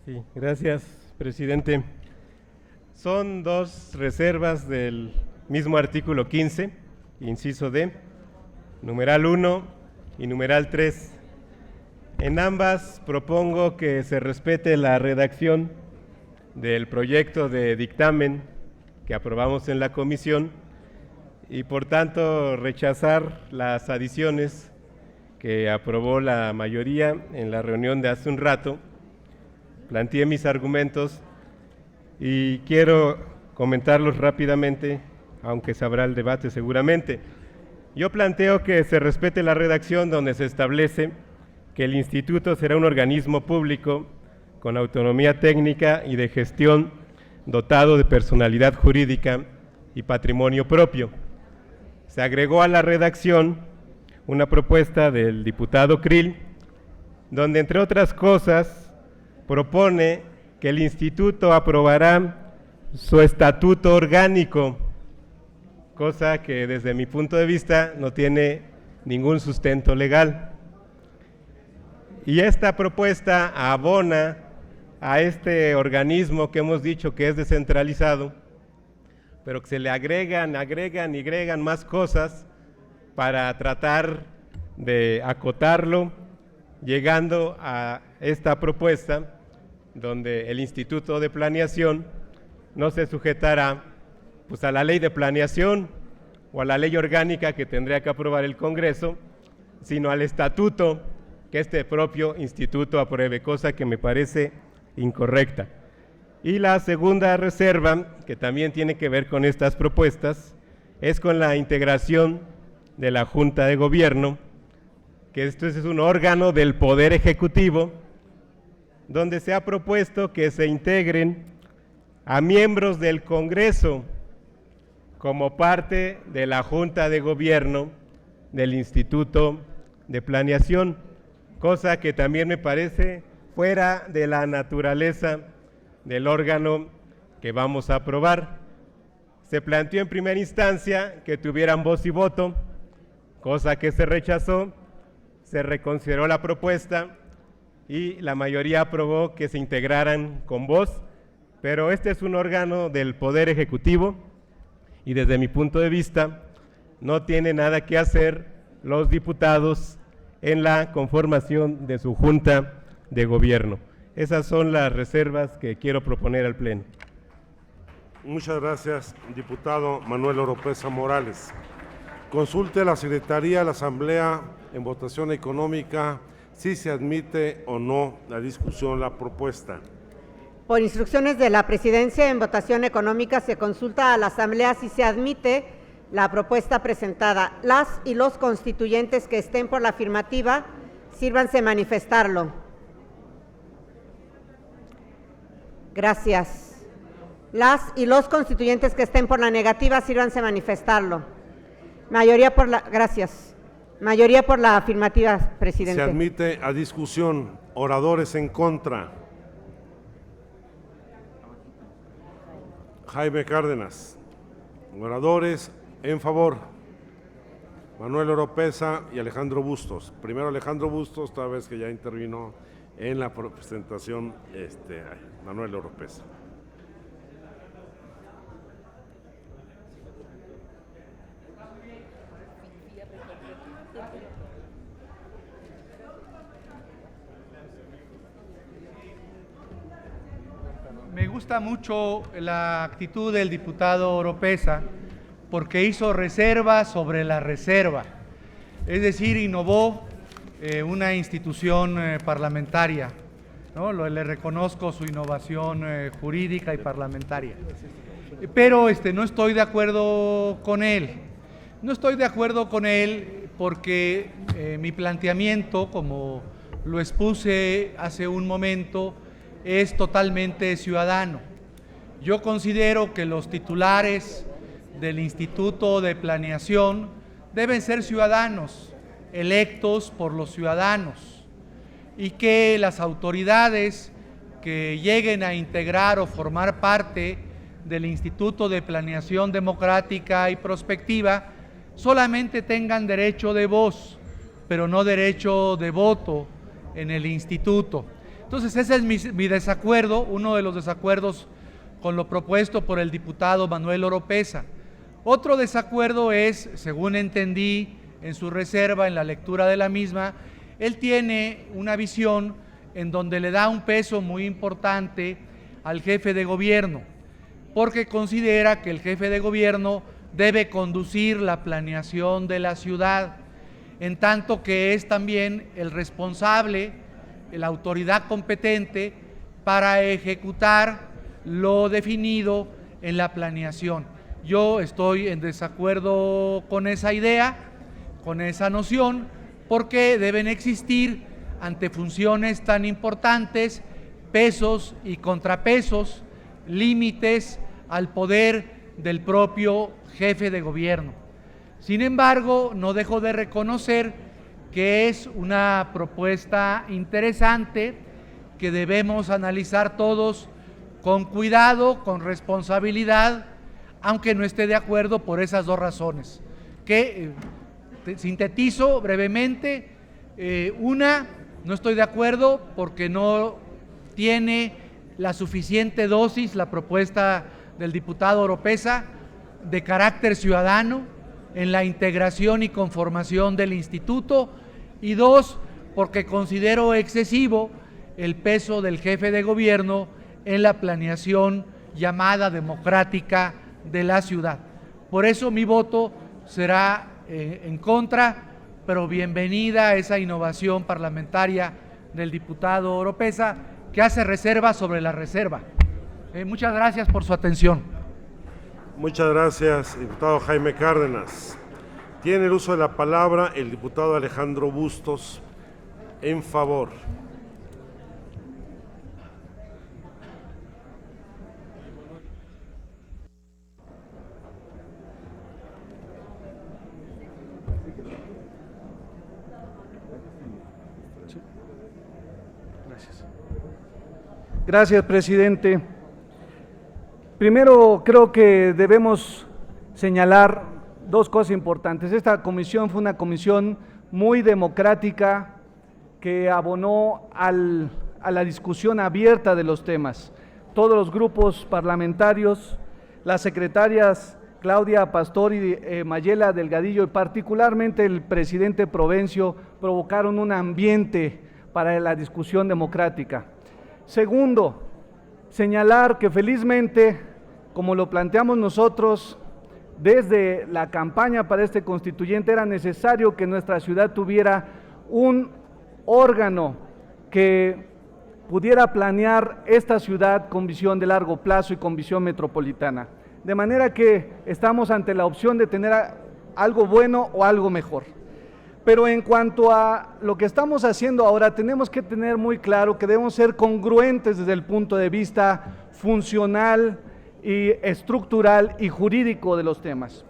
Sí, gracias, presidente. Son 2 reservas del mismo artículo 15, inciso D, numeral 1 y numeral 3. En ambas propongo que se respete la redacción del proyecto de dictamen que aprobamos en la comisión y por tanto rechazar las adiciones que aprobó la mayoría en la reunión de hace un rato. Planteé mis argumentos y quiero comentarlos rápidamente, aunque sabrá el debate seguramente. Yo planteo que se respete la redacción donde se establece que el instituto será un organismo público con autonomía técnica y de gestión, dotado de personalidad jurídica y patrimonio propio. Se agregó a la redacción una propuesta del diputado Krill, donde entre otras cosas propone que el instituto aprobará su estatuto orgánico, cosa que desde mi punto de vista no tiene ningún sustento legal. Y esta propuesta abona a este organismo que hemos dicho que es descentralizado, pero que se le agregan más cosas para tratar de acotarlo, llegando a esta propuesta donde el Instituto de Planeación no se sujetará pues a la ley de planeación o a la ley orgánica que tendría que aprobar el Congreso, sino al estatuto que este propio instituto apruebe, cosa que me parece incorrecta. Y la segunda reserva, que también tiene que ver con estas propuestas, es con la integración de la Junta de Gobierno, que esto es un órgano del Poder Ejecutivo, donde se ha propuesto que se integren a miembros del Congreso como parte de la Junta de Gobierno del Instituto de Planeación, cosa que también me parece fuera de la naturaleza del órgano que vamos a aprobar. Se planteó en primera instancia que tuvieran voz y voto, cosa que se rechazó, se reconsideró la propuesta y la mayoría aprobó que se integraran con voz, pero este es un órgano del Poder Ejecutivo y desde mi punto de vista no tiene nada que hacer los diputados en la conformación de su Junta de Gobierno. Esas son las reservas que quiero proponer al Pleno. Muchas gracias, diputado Manuel Oropesa Morales. Consulte a la Secretaría de la Asamblea en votación económica si se admite o no la discusión la propuesta. Por instrucciones de la Presidencia, en votación económica se consulta a la Asamblea si se admite la propuesta presentada. Las y los constituyentes que estén por la afirmativa, sírvanse manifestarlo. Gracias. Las y los constituyentes que estén por la negativa, sírvanse manifestarlo. Mayoría por la, gracias. Mayoría por la afirmativa, presidente. Se admite a discusión. Oradores en contra. Jaime Cárdenas. Oradores en favor. Manuel Oropesa y Alejandro Bustos. Primero Alejandro Bustos, toda vez que ya intervino en la presentación Manuel Oropesa. Me gusta mucho la actitud del diputado Oropesa porque hizo reserva sobre la reserva. es decir, innovó una institución parlamentaria, ¿no? Le reconozco su innovación jurídica y parlamentaria. Pero no estoy de acuerdo con él. No estoy de acuerdo con él porque mi planteamiento, como lo expuse hace un momento, es totalmente ciudadano. Yo considero que los titulares del Instituto de Planeación deben ser ciudadanos, electos por los ciudadanos, y que las autoridades que lleguen a integrar o formar parte del Instituto de Planeación Democrática y Prospectiva solamente tengan derecho de voz, pero no derecho de voto en el instituto. Entonces ese es mi desacuerdo, uno de los desacuerdos con lo propuesto por el diputado Manuel Oropeza. Otro desacuerdo es, según entendí en su reserva, en la lectura de la misma, él tiene una visión en donde le da un peso muy importante al jefe de gobierno, porque considera que el jefe de gobierno debe conducir la planeación de la ciudad, en tanto que es también el responsable, la autoridad competente para ejecutar lo definido en la planeación. Yo estoy en desacuerdo con esa idea, con esa noción, porque deben existir ante funciones tan importantes pesos y contrapesos, límites al poder del propio jefe de gobierno. Sin embargo, no dejo de reconocer que es una propuesta interesante que debemos analizar todos con cuidado, con responsabilidad, aunque no esté de acuerdo por esas dos razones, que sintetizo brevemente. Una, no estoy de acuerdo porque no tiene la suficiente dosis la propuesta del diputado Oropeza de carácter ciudadano en la integración y conformación del instituto, y dos, porque considero excesivo el peso del jefe de gobierno en la planeación llamada democrática de la ciudad. Por eso mi voto será en contra, pero bienvenida esa innovación parlamentaria del diputado Oropeza, que hace reserva sobre la reserva. Muchas gracias por su atención. Muchas gracias, diputado Jaime Cárdenas. Tiene el uso de la palabra el diputado Alejandro Bustos, en favor. Gracias, presidente. Primero, creo que debemos señalar dos cosas importantes. Esta comisión fue una comisión muy democrática que abonó a la discusión abierta de los temas. Todos los grupos parlamentarios, las secretarias Claudia Pastor y Mayela Delgadillo, y particularmente el presidente Provencio, provocaron un ambiente para la discusión democrática. Segundo, señalar que felizmente, como lo planteamos nosotros desde la campaña para este constituyente, era necesario que nuestra ciudad tuviera un órgano que pudiera planear esta ciudad con visión de largo plazo y con visión metropolitana. De manera que estamos ante la opción de tener algo bueno o algo mejor. Pero en cuanto a lo que estamos haciendo ahora, tenemos que tener muy claro que debemos ser congruentes desde el punto de vista funcional y estructural y jurídico de los temas.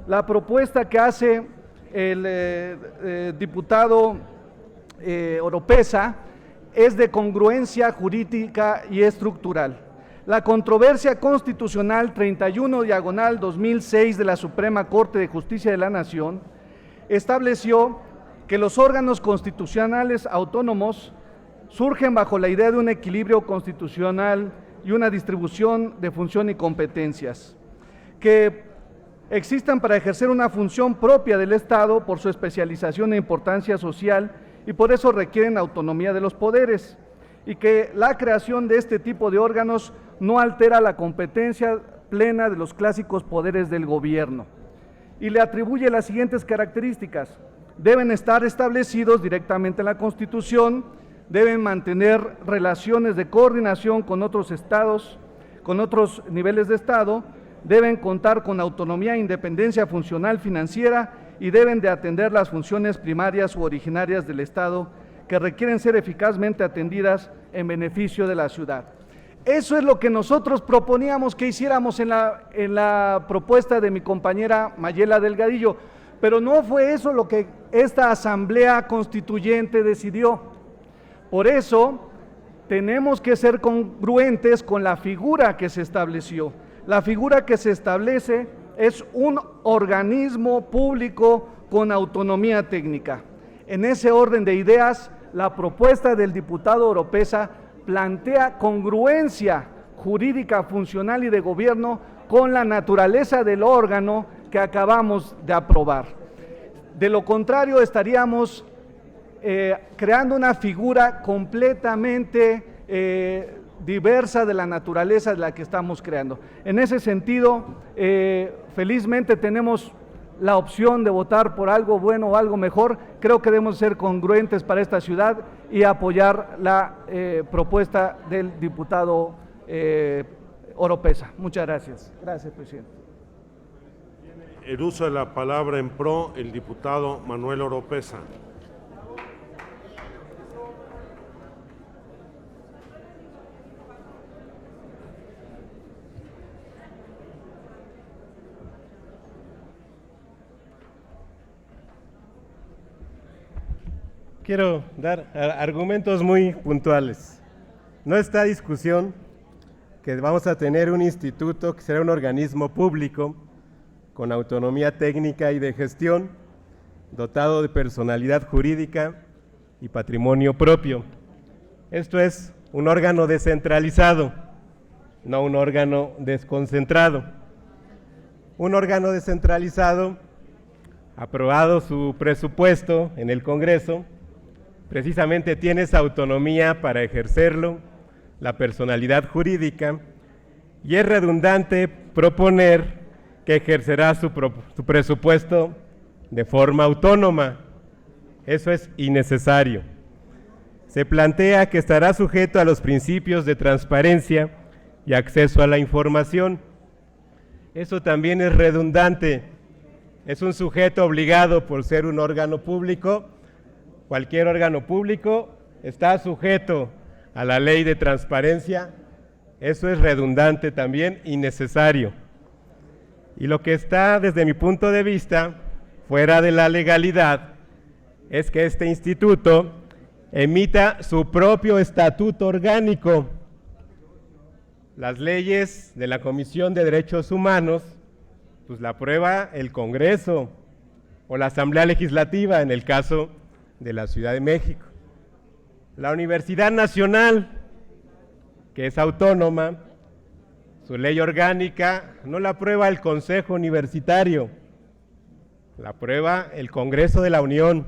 La propuesta que hace el diputado Oropeza es de congruencia jurídica y estructural. La controversia constitucional 31/2006 de la Suprema Corte de Justicia de la Nación estableció que los órganos constitucionales autónomos surgen bajo la idea de un equilibrio constitucional y una distribución de función y competencias, que existan para ejercer una función propia del Estado por su especialización e importancia social y por eso requieren autonomía de los poderes, y que la creación de este tipo de órganos no altera la competencia plena de los clásicos poderes del gobierno. Y le atribuye las siguientes características: deben estar establecidos directamente en la Constitución, deben mantener relaciones de coordinación con otros estados, con otros niveles de Estado, deben contar con autonomía e independencia funcional financiera y deben de atender las funciones primarias u originarias del Estado que requieren ser eficazmente atendidas en beneficio de la ciudad. Eso es lo que nosotros proponíamos que hiciéramos en la propuesta de mi compañera Mayela Delgadillo, pero no fue eso lo que esta Asamblea Constituyente decidió. Por eso tenemos que ser congruentes con la figura que se estableció. La figura que se establece es un organismo público con autonomía técnica. En ese orden de ideas, la propuesta del diputado Oropeza plantea congruencia jurídica, funcional y de gobierno con la naturaleza del órgano que acabamos de aprobar. De lo contrario, estaríamos creando una figura completamente diversa de la naturaleza de la que estamos creando. En ese sentido, felizmente tenemos la opción de votar por algo bueno o algo mejor. Creo que debemos ser congruentes para esta ciudad y apoyar la propuesta del diputado Oropeza. Muchas gracias. Gracias, presidente. El uso de la palabra en pro, el diputado Manuel Oropeza. Quiero dar argumentos muy puntuales. No está discusión que vamos a tener un instituto que será un organismo público con autonomía técnica y de gestión, dotado de personalidad jurídica y patrimonio propio. Esto es un órgano descentralizado, no un órgano desconcentrado. Un órgano descentralizado, aprobado su presupuesto en el Congreso, precisamente tiene esa autonomía para ejercerlo, la personalidad jurídica, y es redundante proponer que ejercerá su presupuesto de forma autónoma. Eso es innecesario. Se plantea que estará sujeto a los principios de transparencia y acceso a la información. Eso también es redundante. Es un sujeto obligado por ser un órgano público. Cualquier órgano público está sujeto a la ley de transparencia. Eso es redundante también, innecesario. Y lo que está, desde mi punto de vista, fuera de la legalidad, es que este instituto emita su propio estatuto orgánico. Las leyes de la Comisión de Derechos Humanos, pues la aprueba el Congreso o la Asamblea Legislativa, en el caso de la Ciudad de México. La Universidad Nacional, que es autónoma, su ley orgánica no la aprueba el Consejo Universitario, la aprueba el Congreso de la Unión.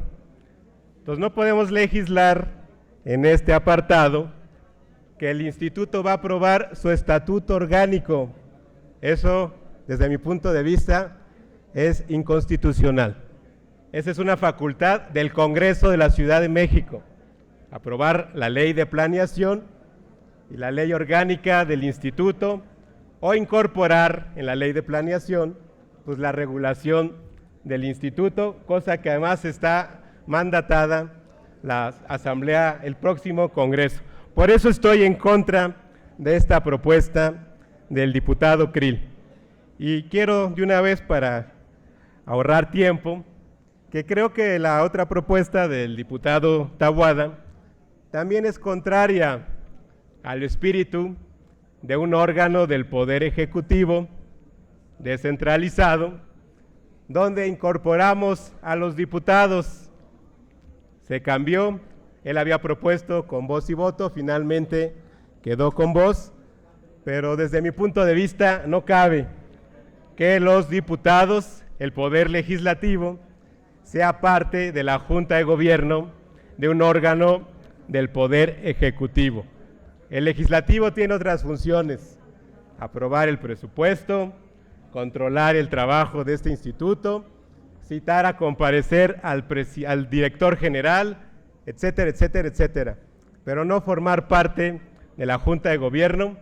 Entonces no podemos legislar en este apartado que el instituto va a aprobar su estatuto orgánico. Eso, desde mi punto de vista, es inconstitucional. Esa es una facultad del Congreso de la Ciudad de México, aprobar la ley de planeación y la ley orgánica del instituto, o incorporar en la ley de planeación pues la regulación del instituto, cosa que además está mandatada la Asamblea, el próximo Congreso. Por eso estoy en contra de esta propuesta del diputado Krill. Y quiero de una vez, para ahorrar tiempo, que creo que la otra propuesta del diputado Taboada también es contraria al espíritu de un órgano del Poder Ejecutivo descentralizado, donde incorporamos a los diputados. Se cambió, él había propuesto con voz y voto, finalmente quedó con voz, pero desde mi punto de vista no cabe que los diputados, el Poder Legislativo, sea parte de la Junta de Gobierno de un órgano del Poder Ejecutivo. El Legislativo tiene otras funciones: aprobar el presupuesto, controlar el trabajo de este instituto, citar a comparecer al director general, etcétera, etcétera, etcétera, pero no formar parte de la Junta de Gobierno,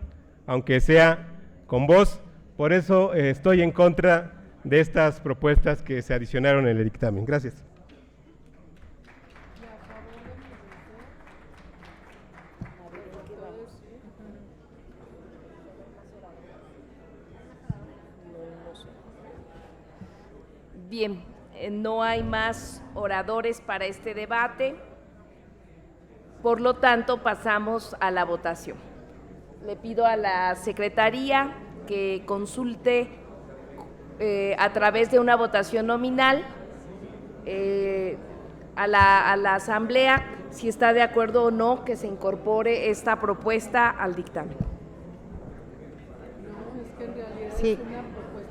aunque sea con voz. Por eso estoy en contra de estas propuestas que se adicionaron en el dictamen. Gracias. Bien, no hay más oradores para este debate, por lo tanto pasamos a la votación. Le pido a la Secretaría que consulte a través de una votación nominal a la Asamblea si está de acuerdo o no que se incorpore esta propuesta al dictamen. Sí.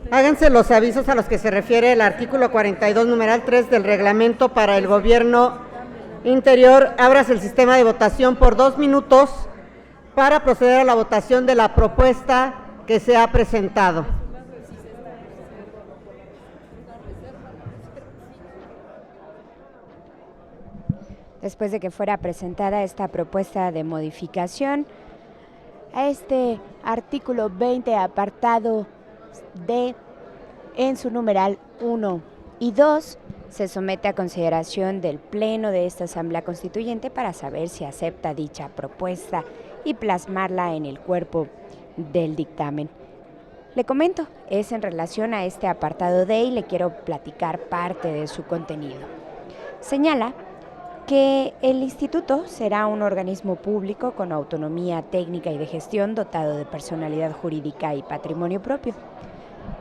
Háganse los avisos a los que se refiere el artículo 42, numeral 3 del reglamento para el gobierno interior. Ábrase el sistema de votación por 2 minutos para proceder a la votación de la propuesta que se ha presentado. Después de que fuera presentada esta propuesta de modificación a este artículo 20, apartado D, en su numeral 1 y 2, se somete a consideración del Pleno de esta Asamblea Constituyente para saber si acepta dicha propuesta y plasmarla en el cuerpo del dictamen. Le comento, es en relación a este apartado D y le quiero platicar parte de su contenido. Señala que el instituto será un organismo público con autonomía técnica y de gestión dotado de personalidad jurídica y patrimonio propio,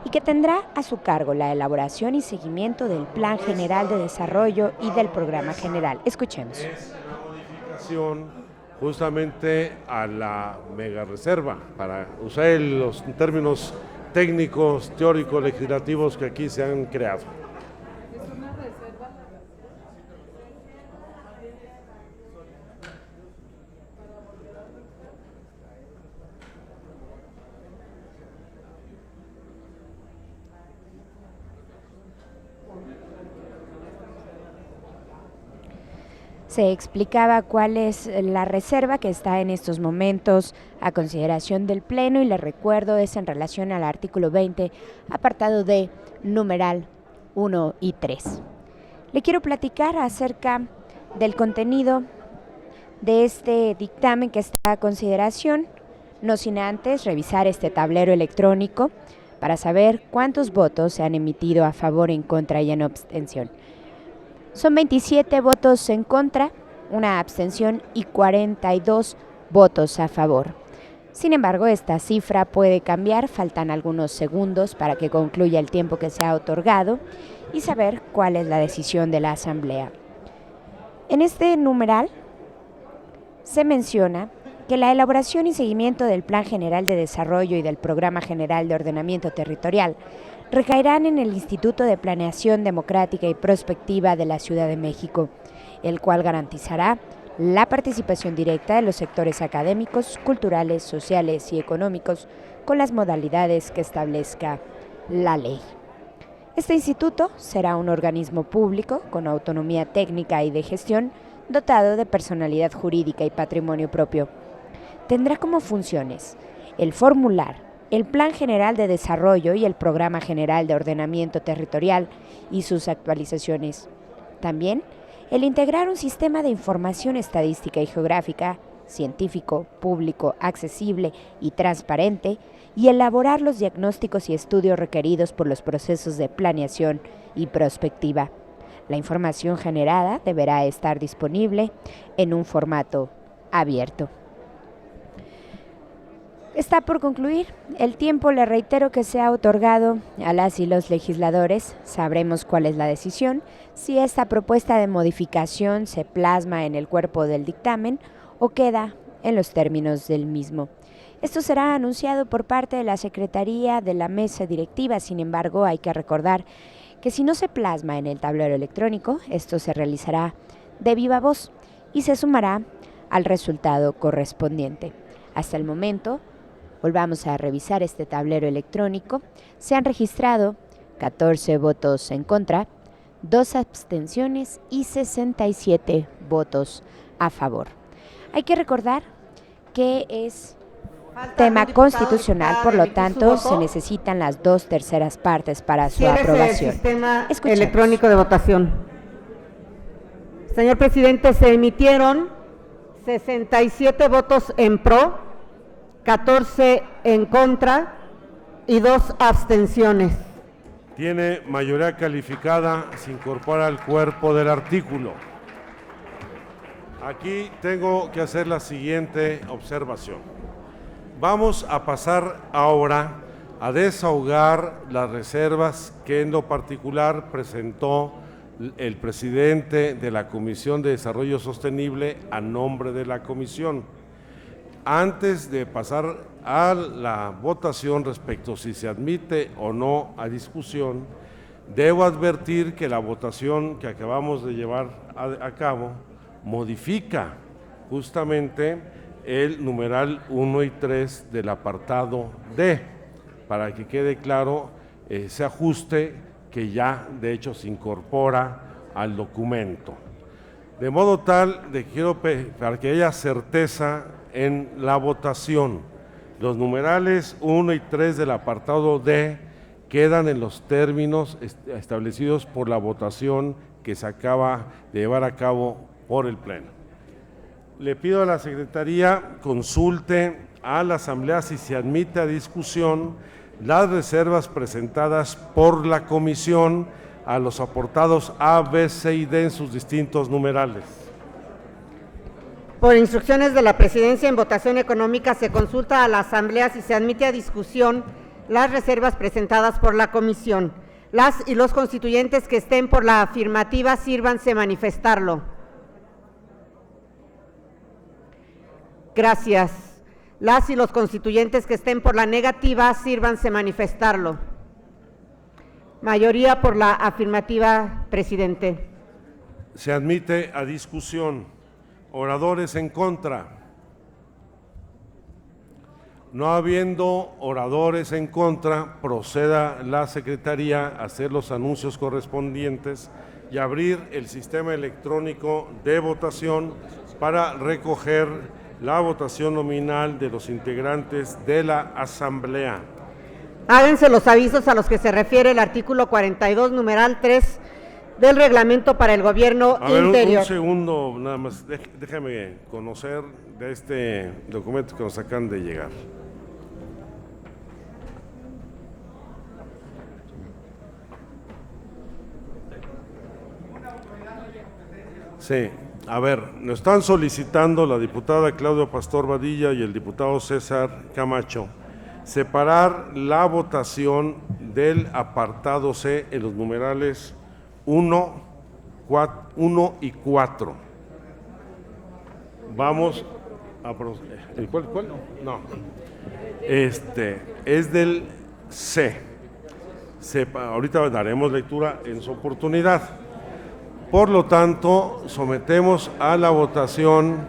y que tendrá a su cargo la elaboración y seguimiento del Plan General de Desarrollo y del Programa General. Escuchemos. Es una modificación justamente a la mega reserva, para usar los términos técnicos, teóricos, legislativos que aquí se han creado. Se explicaba cuál es la reserva que está en estos momentos a consideración del Pleno y le recuerdo es en relación al artículo 20, apartado D, numeral 1 y 3. Le quiero platicar acerca del contenido de este dictamen que está a consideración, no sin antes revisar este tablero electrónico para saber cuántos votos se han emitido a favor, en contra y en abstención. Son 27 votos en contra, una abstención y 42 votos a favor. Sin embargo, esta cifra puede cambiar, faltan algunos segundos para que concluya el tiempo que se ha otorgado y saber cuál es la decisión de la Asamblea. En este numeral se menciona que la elaboración y seguimiento del Plan General de Desarrollo y del Programa General de Ordenamiento Territorial recaerán en el Instituto de Planeación Democrática y Prospectiva de la Ciudad de México, el cual garantizará la participación directa de los sectores académicos, culturales, sociales y económicos con las modalidades que establezca la ley. Este instituto será un organismo público con autonomía técnica y de gestión dotado de personalidad jurídica y patrimonio propio. Tendrá como funciones el formular el Plan General de Desarrollo y el Programa General de Ordenamiento Territorial y sus actualizaciones. También el integrar un sistema de información estadística y geográfica, científico, público, accesible y transparente, y elaborar los diagnósticos y estudios requeridos por los procesos de planeación y prospectiva. La información generada deberá estar disponible en un formato abierto. Está por concluir el tiempo, le reitero que se ha otorgado a las y los legisladores. Sabremos cuál es la decisión, si esta propuesta de modificación se plasma en el cuerpo del dictamen o queda en los términos del mismo. Esto será anunciado por parte de la Secretaría de la Mesa Directiva. Sin embargo, hay que recordar que si no se plasma en el tablero electrónico, esto se realizará de viva voz y se sumará al resultado correspondiente. Hasta el momento, volvamos a revisar este tablero electrónico. Se han registrado 14 votos en contra, 2 abstenciones y 67 votos a favor. Hay que recordar que es tema constitucional, por lo tanto se necesitan las 2/3 partes para su aprobación. El sistema Escuchemos. electrónico de votación. Señor presidente, se emitieron 67 votos en pro, 14 en contra y 2 abstenciones. Tiene mayoría calificada, se incorpora al cuerpo del artículo. Aquí tengo que hacer la siguiente observación. Vamos a pasar ahora a desahogar las reservas que en lo particular presentó el presidente de la Comisión de Desarrollo Sostenible a nombre de la comisión. Antes de pasar a la votación respecto si se admite o no a discusión, debo advertir que la votación que acabamos de llevar a cabo modifica justamente el numeral 1 y 3 del apartado D, para que quede claro ese ajuste que ya de hecho se incorpora al documento. De modo tal, para que haya certeza en la votación, los numerales 1 y 3 del apartado D quedan en los términos establecidos por la votación que se acaba de llevar a cabo por el Pleno. Le pido a la Secretaría consulte a la Asamblea si se admite a discusión las reservas presentadas por la Comisión a los apartados A, B, C y D en sus distintos numerales. Por instrucciones de la Presidencia, en votación económica se consulta a la Asamblea si se admite a discusión las reservas presentadas por la Comisión. Las y los constituyentes que estén por la afirmativa, sírvanse manifestarlo. Gracias. Las y los constituyentes que estén por la negativa, sírvanse manifestarlo. Mayoría por la afirmativa, presidente. Se admite a discusión. Oradores en contra. No habiendo oradores en contra, proceda la Secretaría a hacer los anuncios correspondientes y abrir el sistema electrónico de votación para recoger la votación nominal de los integrantes de la Asamblea. Háganse los avisos a los que se refiere el artículo 42, numeral 3 del Reglamento para el Gobierno Interior. Un segundo, nada más, déjame conocer de este documento que nos acaban de llegar. Sí, a ver, nos están solicitando la diputada Claudia Pastor Badilla y el diputado César Camacho separar la votación del apartado C en los numerales 1 y 4. Vamos a... ¿Cuál? No. Es del C. Ahorita daremos lectura en su oportunidad. Por lo tanto, sometemos a la votación,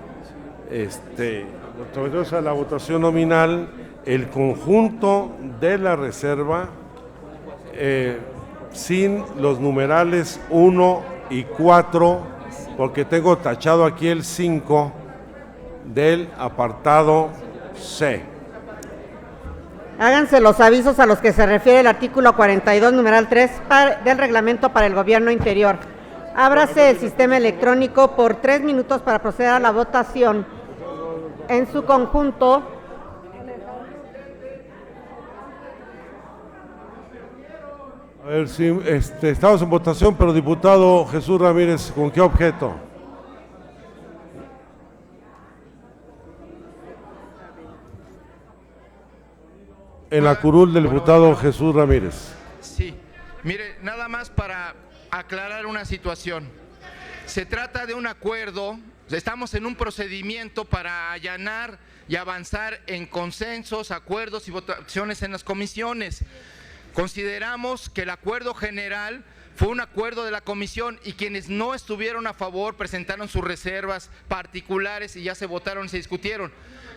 nominal el conjunto de la reserva sin los numerales 1 y 4, porque tengo tachado aquí el 5 del apartado C. Háganse los avisos a los que se refiere el artículo 42, numeral 3 del Reglamento para el Gobierno Interior. Ábrase el sistema electrónico por 3 minutos para proceder a la votación. En su conjunto, a ver, sí, estamos en votación, pero diputado Jesús Ramírez, ¿con qué objeto? En la curul del diputado Jesús Ramírez. Sí, mire, nada más para aclarar una situación. Se trata de un acuerdo, estamos en un procedimiento para allanar y avanzar en consensos, acuerdos y votaciones en las comisiones. Consideramos que el acuerdo general fue un acuerdo de la comisión y quienes no estuvieron a favor presentaron sus reservas particulares y ya se votaron y se discutieron.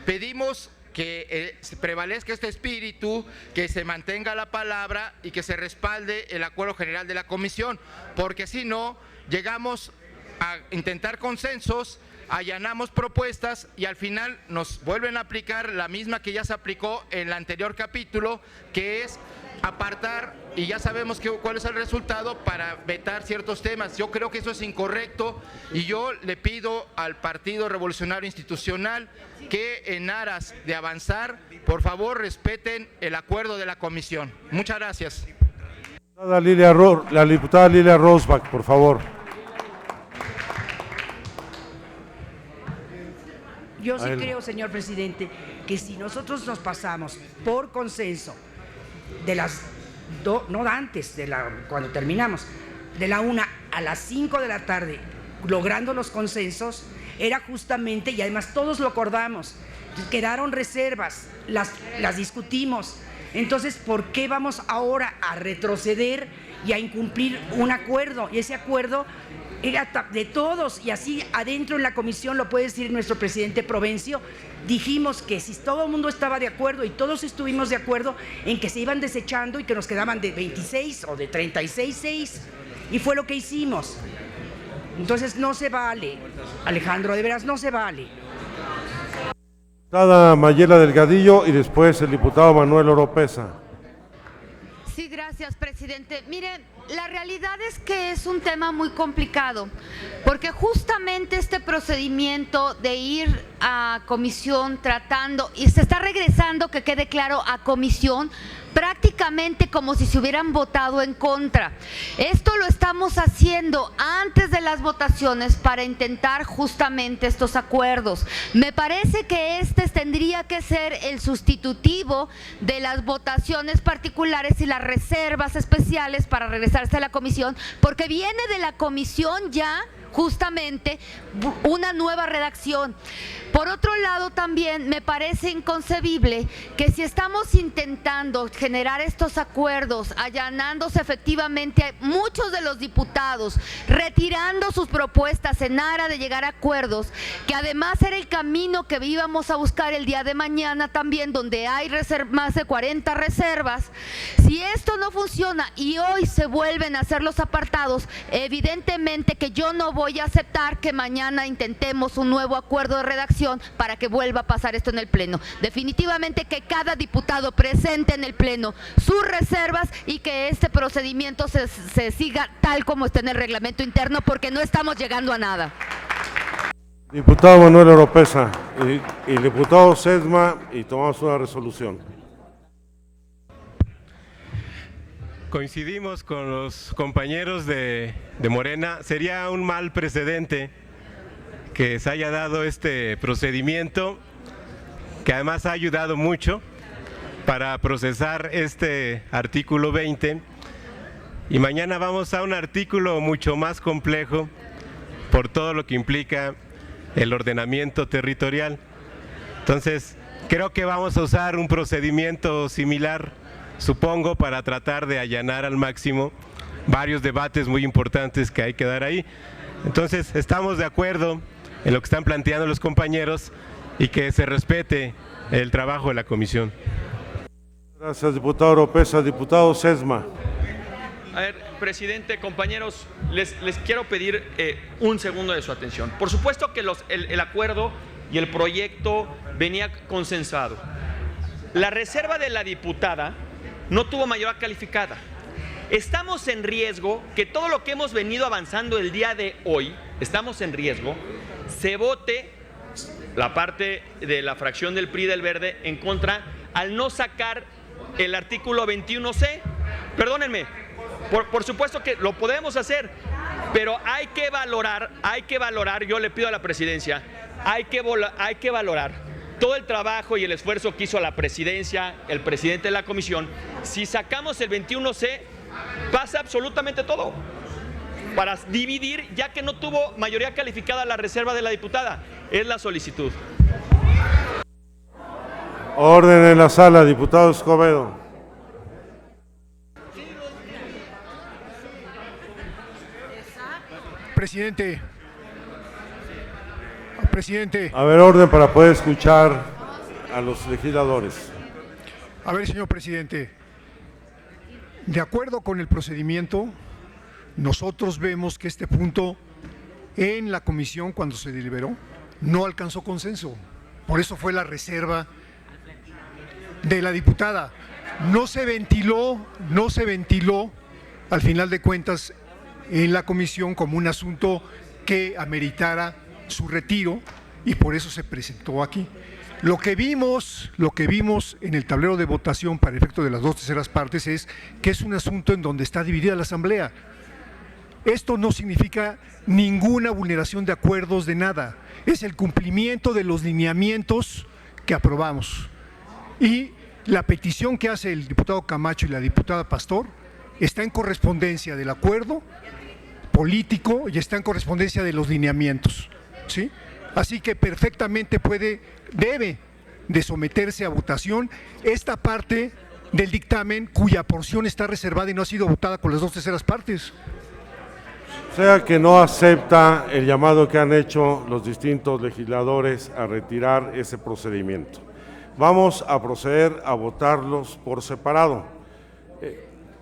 Pedimos que prevalezca este espíritu, que se mantenga la palabra y que se respalde el acuerdo general de la comisión, porque si no, llegamos a intentar consensos, allanamos propuestas y al final nos vuelven a aplicar la misma que ya se aplicó en el anterior capítulo, que es apartar, y ya sabemos cuál es el resultado, para vetar ciertos temas. Yo creo que eso es incorrecto y yo le pido al Partido Revolucionario Institucional que en aras de avanzar, por favor respeten el acuerdo de la comisión. Muchas gracias. La diputada Lilia Rosbach, por favor. Yo sí creo, señor presidente, que si nosotros nos pasamos por consenso de las no antes de cuando terminamos, de la 1 a las 5 de la tarde, logrando los consensos, era justamente, y además todos lo acordamos, quedaron reservas, las discutimos. Entonces, ¿por qué vamos ahora a retroceder y a incumplir un acuerdo? Y ese acuerdo era de todos, y así adentro en la comisión, lo puede decir nuestro presidente Provencio, dijimos que si todo el mundo estaba de acuerdo y todos estuvimos de acuerdo en que se iban desechando y que nos quedaban de 26 o de 36, y fue lo que hicimos. Entonces no se vale, Alejandro, de veras no se vale. Diputada Mayela Delgadillo y después el diputado Manuel Oropesa. Sí, gracias, presidente. Miren, la realidad es que es un tema muy complicado, porque justamente este procedimiento de ir a comisión tratando, y se está regresando, que quede claro, a comisión, prácticamente como si se hubieran votado en contra. Esto lo estamos haciendo antes de las votaciones para intentar justamente estos acuerdos. Me parece que este tendría que ser el sustitutivo de las votaciones particulares y las reservas especiales para regresarse a la comisión, porque viene de la comisión ya justamente una nueva redacción. Por otro lado, también me parece inconcebible que si estamos intentando generar estos acuerdos, allanándose efectivamente a muchos de los diputados, retirando sus propuestas en aras de llegar a acuerdos, que además era el camino que íbamos a buscar el día de mañana también, donde hay más de 40 reservas. Si esto no funciona y hoy se vuelven a hacer los apartados, evidentemente que yo no voy a aceptar que mañana intentemos un nuevo acuerdo de redacción para que vuelva a pasar esto en el Pleno. Definitivamente que cada diputado presente en el Pleno sus reservas y que este procedimiento se siga tal como está en el reglamento interno, porque no estamos llegando a nada. Diputado Manuel Oropesa y diputado Sesma, y tomamos una resolución. Coincidimos con los compañeros de Morena. Sería un mal precedente que se haya dado este procedimiento, que además ha ayudado mucho para procesar este artículo 20, y mañana vamos a un artículo mucho más complejo por todo lo que implica el ordenamiento territorial. Entonces, creo que vamos a usar un procedimiento similar, supongo, para tratar de allanar al máximo varios debates muy importantes que hay que dar ahí. Entonces, estamos de acuerdo en lo que están planteando los compañeros y que se respete el trabajo de la comisión. Gracias, diputado Oropesa. Diputado Sesma. A ver, presidente, compañeros, les quiero pedir un segundo de su atención. Por supuesto que el acuerdo y el proyecto venía consensado. La reserva de la diputada no tuvo mayoría calificada. Estamos en riesgo que todo lo que hemos venido avanzando el día de hoy, estamos en riesgo, se vote la parte de la fracción del PRI del Verde en contra al no sacar el artículo 21C. Perdónenme, por supuesto que lo podemos hacer, pero hay que valorar, yo le pido a la presidencia, hay que valorar todo el trabajo y el esfuerzo que hizo la presidencia, el presidente de la comisión. Si sacamos el 21C, pasa absolutamente todo para dividir, ya que no tuvo mayoría calificada la reserva de la diputada. Es la solicitud. Orden en la sala, diputado Escobedo. Presidente. A ver, orden para poder escuchar a los legisladores. A ver, señor presidente, de acuerdo con el procedimiento, nosotros vemos que este punto en la comisión, cuando se deliberó, no alcanzó consenso. Por eso fue la reserva de la diputada. No se ventiló al final de cuentas en la comisión como un asunto que ameritara su retiro y por eso se presentó aquí. Lo que vimos en el tablero de votación para efecto de las 2/3 partes es que es un asunto en donde está dividida la Asamblea. Esto no significa ninguna vulneración de acuerdos de nada, es el cumplimiento de los lineamientos que aprobamos. Y la petición que hace el diputado Camacho y la diputada Pastor está en correspondencia del acuerdo político y está en correspondencia de los lineamientos, ¿sí? Así que perfectamente debe de someterse a votación esta parte del dictamen cuya porción está reservada y no ha sido votada con las 2/3 partes. O sea que no acepta el llamado que han hecho los distintos legisladores a retirar ese procedimiento. Vamos a proceder a votarlos por separado,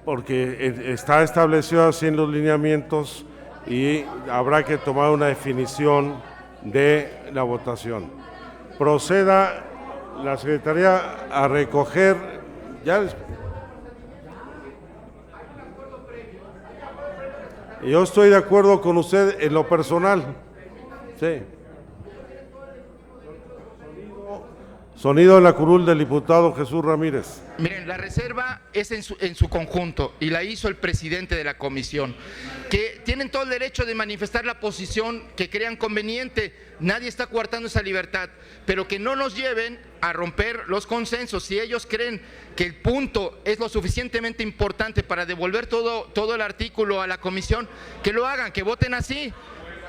porque está establecido así en los lineamientos y habrá que tomar una definición de la votación. Proceda la Secretaría a recoger, yo estoy de acuerdo con usted en lo personal, sí. Sonido en la curul del diputado Jesús Ramírez. Miren, la reserva es en su conjunto y la hizo el presidente de la comisión, que tienen todo el derecho de manifestar la posición que crean conveniente, nadie está coartando esa libertad, pero que no nos lleven a romper los consensos. Si ellos creen que el punto es lo suficientemente importante para devolver todo el artículo a la comisión, que lo hagan, que voten así.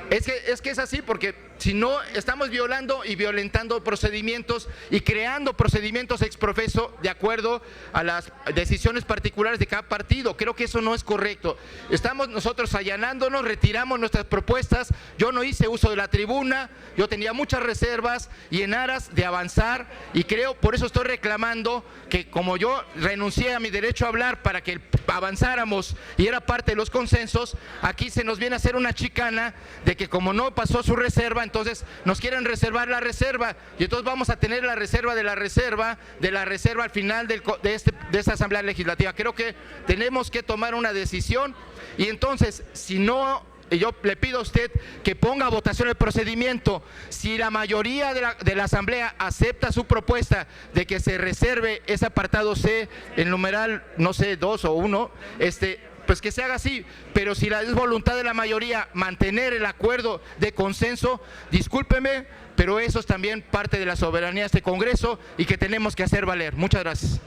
Es que es así, porque si no estamos violando y violentando procedimientos y creando procedimientos exprofeso de acuerdo a las decisiones particulares de cada partido. Creo que eso no es correcto. Estamos nosotros allanándonos, retiramos nuestras propuestas. Yo no hice uso de la tribuna, yo tenía muchas reservas y en aras de avanzar, y creo, por eso estoy reclamando que como yo renuncié a mi derecho a hablar para que avanzáramos y era parte de los consensos, aquí se nos viene a hacer una chicana de que como no pasó su reserva, entonces nos quieren reservar la reserva y entonces vamos a tener la reserva de la reserva al final de esta Asamblea Legislativa. Creo que tenemos que tomar una decisión y entonces, si no, yo le pido a usted que ponga a votación el procedimiento. Si la mayoría de la Asamblea acepta su propuesta de que se reserve ese apartado C, el numeral, no sé, 2 o 1, pues que se haga así, pero si es voluntad de la mayoría mantener el acuerdo de consenso, discúlpeme, pero eso es también parte de la soberanía de este Congreso y que tenemos que hacer valer. Muchas gracias.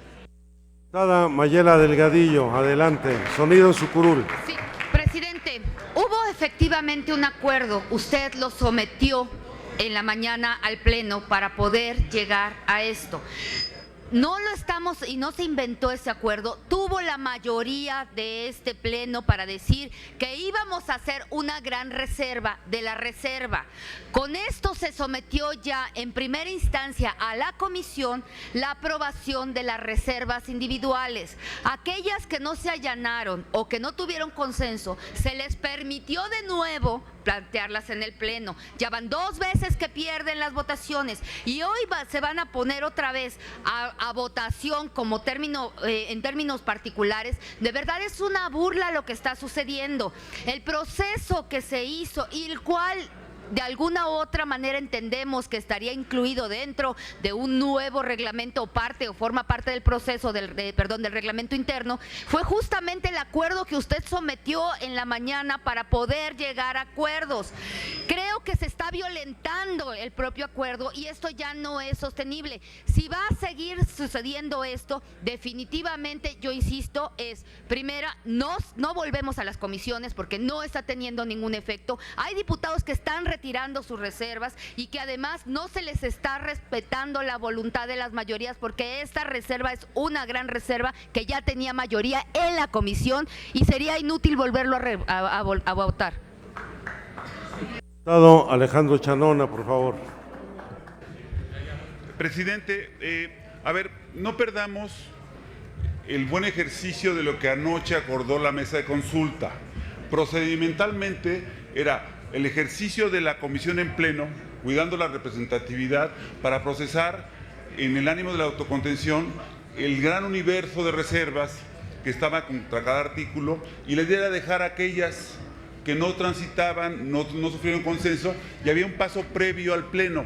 Mayela Delgadillo, adelante, sonido en su curul. Sí, presidente, hubo efectivamente un acuerdo, usted lo sometió en la mañana al Pleno para poder llegar a esto. No lo estamos y no se inventó ese acuerdo, tuvo la mayoría de este pleno para decir que íbamos a hacer una gran reserva de la reserva. Con esto se sometió ya en primera instancia a la comisión la aprobación de las reservas individuales. Aquellas que no se allanaron o que no tuvieron consenso, se les permitió de nuevo plantearlas en el pleno. Ya van 2 veces que pierden las votaciones y hoy se van a poner otra vez a votación como en términos particulares. De verdad es una burla lo que está sucediendo. El proceso que se hizo y el cual de alguna u otra manera entendemos que estaría incluido dentro de un nuevo reglamento o forma parte del proceso del reglamento interno, fue justamente el acuerdo que usted sometió en la mañana para poder llegar a acuerdos. Creo que se está violentando el propio acuerdo y esto ya no es sostenible. Si va a seguir sucediendo esto, definitivamente, yo insisto, primera, no volvemos a las comisiones porque no está teniendo ningún efecto. Hay diputados que están retirando sus reservas y que además no se les está respetando la voluntad de las mayorías, porque esta reserva es una gran reserva que ya tenía mayoría en la comisión y sería inútil volverlo a votar. Diputado Alejandro Chanona, por favor. Presidente, a ver, no perdamos el buen ejercicio de lo que anoche acordó la mesa de consulta. Procedimentalmente era el ejercicio de la comisión en pleno, cuidando la representatividad, para procesar en el ánimo de la autocontención el gran universo de reservas que estaba contra cada artículo, y la idea era dejar aquellas que no transitaban, no sufrieron consenso, y había un paso previo al pleno,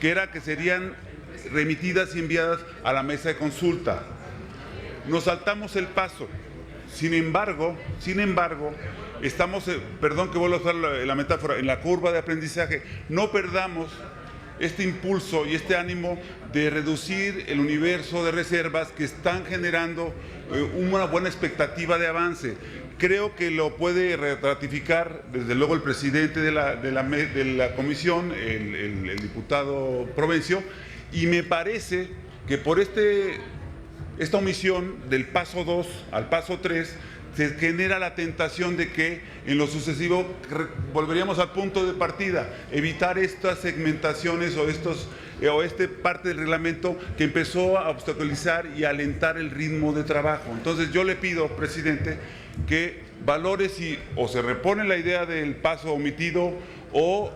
que era que serían remitidas y enviadas a la mesa de consulta. Nos saltamos el paso. Sin embargo, estamos, perdón que vuelvo a usar la metáfora, en la curva de aprendizaje. No perdamos este impulso y este ánimo de reducir el universo de reservas que están generando una buena expectativa de avance. Creo que lo puede ratificar desde luego el presidente de la comisión, el diputado Provencio, y me parece que por esta omisión del paso 2 al paso 3 se genera la tentación de que en lo sucesivo volveríamos al punto de partida, evitar estas segmentaciones o parte del reglamento que empezó a obstaculizar y a alentar el ritmo de trabajo. Entonces yo le pido, presidente, que valore si o se repone la idea del paso omitido o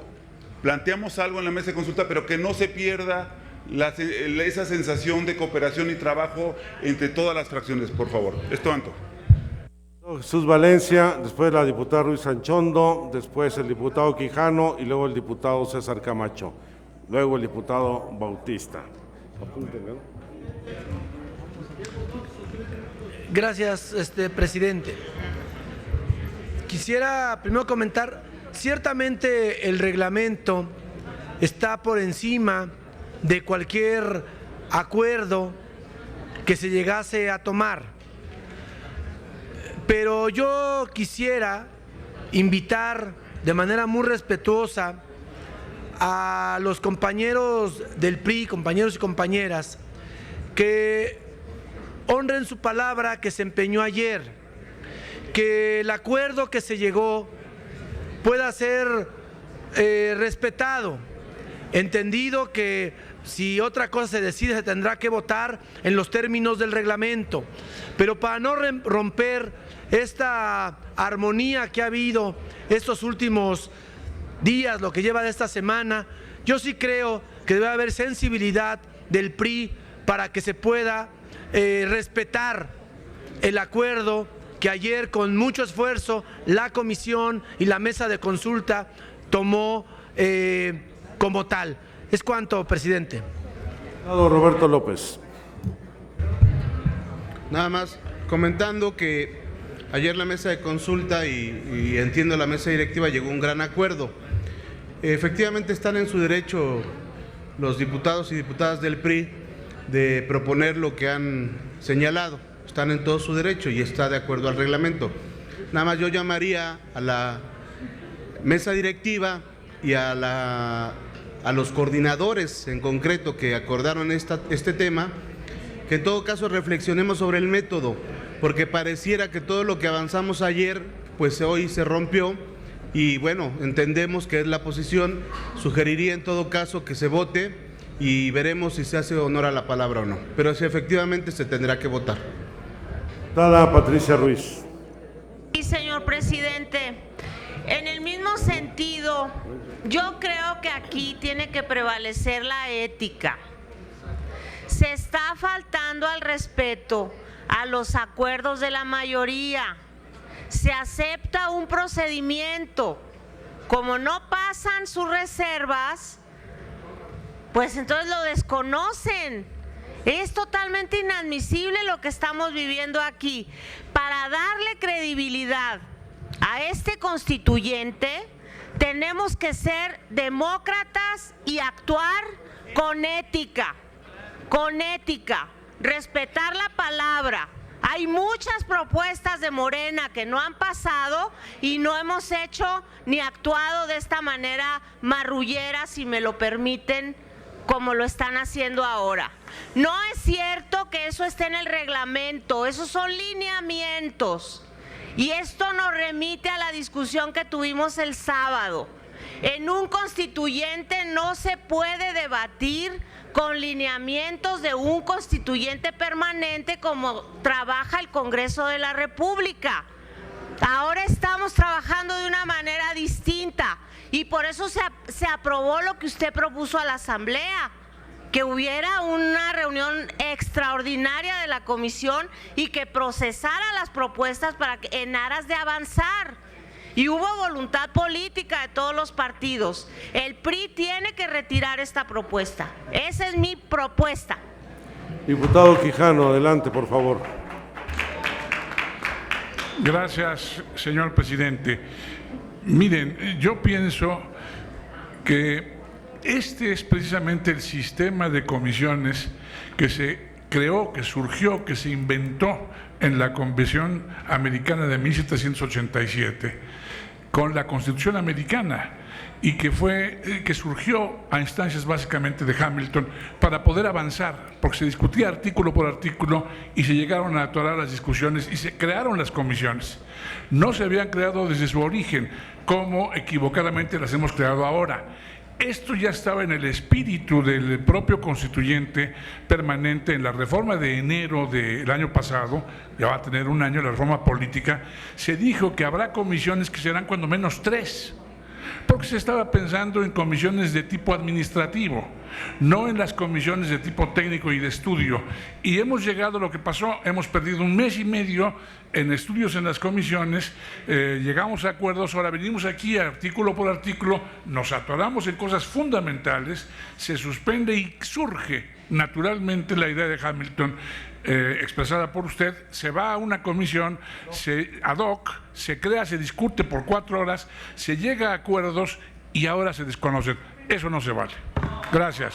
planteamos algo en la mesa de consulta, pero que no se pierda esa sensación de cooperación y trabajo entre todas las fracciones, por favor. Es tanto. Jesús Valencia, después la diputada Ruiz Sanchondo, después el diputado Quijano y luego el diputado César Camacho, luego el diputado Bautista. Gracias, presidente. Quisiera primero comentar, ciertamente el reglamento está por encima de cualquier acuerdo que se llegase a tomar. Pero yo quisiera invitar de manera muy respetuosa a los compañeros del PRI, compañeros y compañeras, que honren su palabra que se empeñó ayer, que el acuerdo que se llegó pueda ser respetado, entendido que si otra cosa se decide se tendrá que votar en los términos del reglamento, pero para no romper esta armonía que ha habido estos últimos días, lo que lleva de esta semana, yo sí creo que debe haber sensibilidad del PRI para que se pueda respetar el acuerdo que ayer con mucho esfuerzo la comisión y la mesa de consulta tomó como tal. Es cuanto, presidente. Roberto López. Nada más comentando que ayer la mesa de consulta y entiendo la mesa directiva llegó a un gran acuerdo. Efectivamente están en su derecho los diputados y diputadas del PRI de proponer lo que han señalado. Están en todo su derecho y está de acuerdo al reglamento. Nada más yo llamaría a la mesa directiva y a los coordinadores en concreto que acordaron este tema, que en todo caso reflexionemos sobre el método, porque pareciera que todo lo que avanzamos ayer, pues hoy se rompió y bueno, entendemos que es la posición, sugeriría en todo caso que se vote y veremos si se hace honor a la palabra o no, pero si efectivamente se tendrá que votar. Dada Patricia Ruiz. Sí, señor presidente. En el mismo sentido, yo creo que aquí tiene que prevalecer la ética. Se está faltando al respeto a los acuerdos de la mayoría. Se acepta un procedimiento. Como no pasan sus reservas, pues entonces lo desconocen. Es totalmente inadmisible lo que estamos viviendo aquí. Para darle credibilidad a este constituyente, tenemos que ser demócratas y actuar con ética, respetar la palabra. Hay muchas propuestas de Morena que no han pasado y no hemos hecho ni actuado de esta manera marrullera, si me lo permiten, como lo están haciendo ahora. No es cierto que eso esté en el reglamento, esos son lineamientos. Y esto nos remite a la discusión que tuvimos el sábado. En un constituyente no se puede debatir con lineamientos de un constituyente permanente como trabaja el Congreso de la República. Ahora estamos trabajando de una manera distinta y por eso se aprobó lo que usted propuso a la Asamblea, que hubiera una reunión extraordinaria de la comisión y que procesara las propuestas en aras de avanzar. Y hubo voluntad política de todos los partidos. El PRI tiene que retirar esta propuesta. Esa es mi propuesta. Diputado Quijano, adelante, por favor. Gracias, señor presidente. Miren, yo pienso que este es precisamente el sistema de comisiones que se creó, que surgió, que se inventó en la Convención Americana de 1787, con la Constitución Americana, y que surgió a instancias básicamente de Hamilton para poder avanzar, porque se discutía artículo por artículo y se llegaron a atorar las discusiones y se crearon las comisiones. No se habían creado desde su origen, como equivocadamente las hemos creado ahora. Esto ya estaba en el espíritu del propio constituyente permanente en la reforma de enero del año pasado, ya va a tener un año la reforma política. Se dijo que habrá comisiones que serán cuando menos 3, porque se estaba pensando en comisiones de tipo administrativo, no en las comisiones de tipo técnico y de estudio. Y hemos llegado a lo que pasó, hemos perdido 1 mes y medio en estudios en las comisiones, llegamos a acuerdos, ahora venimos aquí artículo por artículo, nos atoramos en cosas fundamentales, se suspende y surge naturalmente la idea de Hamilton expresada por usted, se va a una comisión ad hoc, se crea, se discute por 4 horas, se llega a acuerdos y ahora se desconocen. Eso no se vale. Gracias.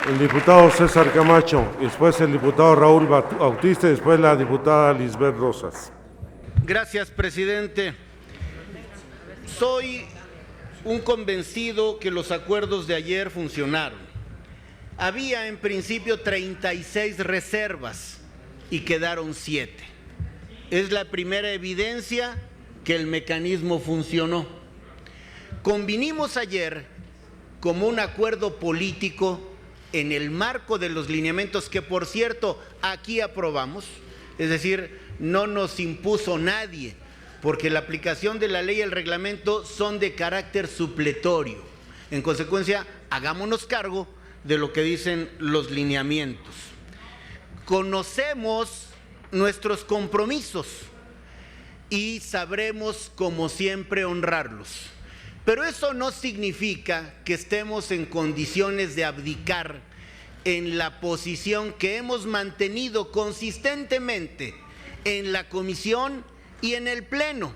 El diputado César Camacho, y después el diputado Raúl Bautista, y después la diputada Lisbeth Rosas. Gracias, presidente. Soy un convencido que los acuerdos de ayer funcionaron. Había en principio 36 reservas y quedaron 7. Es la primera evidencia que el mecanismo funcionó. Convinimos ayer como un acuerdo político en el marco de los lineamientos que, por cierto, aquí aprobamos, es decir, no nos impuso nadie, porque la aplicación de la ley y el reglamento son de carácter supletorio. En consecuencia, hagámonos cargo de lo que dicen los lineamientos. Conocemos nuestros compromisos y sabremos, como siempre, honrarlos. Pero eso no significa que estemos en condiciones de abdicar en la posición que hemos mantenido consistentemente en la comisión y en el pleno.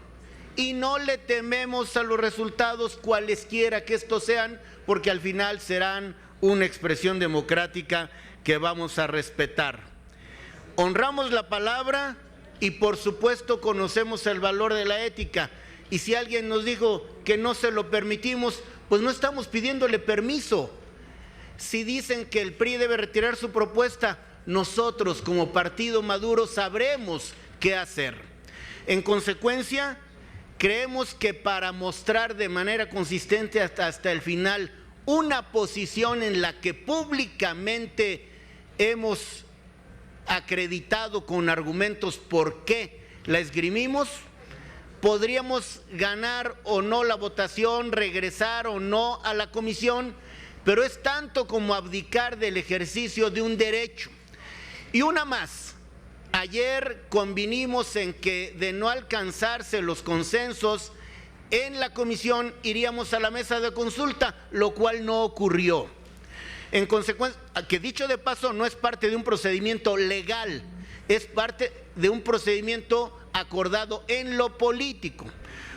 Y no le tememos a los resultados cualesquiera que estos sean, porque al final serán una expresión democrática que vamos a respetar. Honramos la palabra y por supuesto conocemos el valor de la ética. Y si alguien nos dijo que no se lo permitimos, pues no estamos pidiéndole permiso. Si dicen que el PRI debe retirar su propuesta, nosotros como partido maduro sabremos qué hacer. En consecuencia, creemos que para mostrar de manera consistente hasta el final una posición en la que públicamente hemos acreditado con argumentos por qué la esgrimimos, podríamos ganar o no la votación, regresar o no a la comisión, pero es tanto como abdicar del ejercicio de un derecho. Y una más, ayer convinimos en que de no alcanzarse los consensos en la comisión iríamos a la mesa de consulta, lo cual no ocurrió. En consecuencia, que dicho de paso no es parte de un procedimiento legal, es parte de un procedimiento acordado en lo político.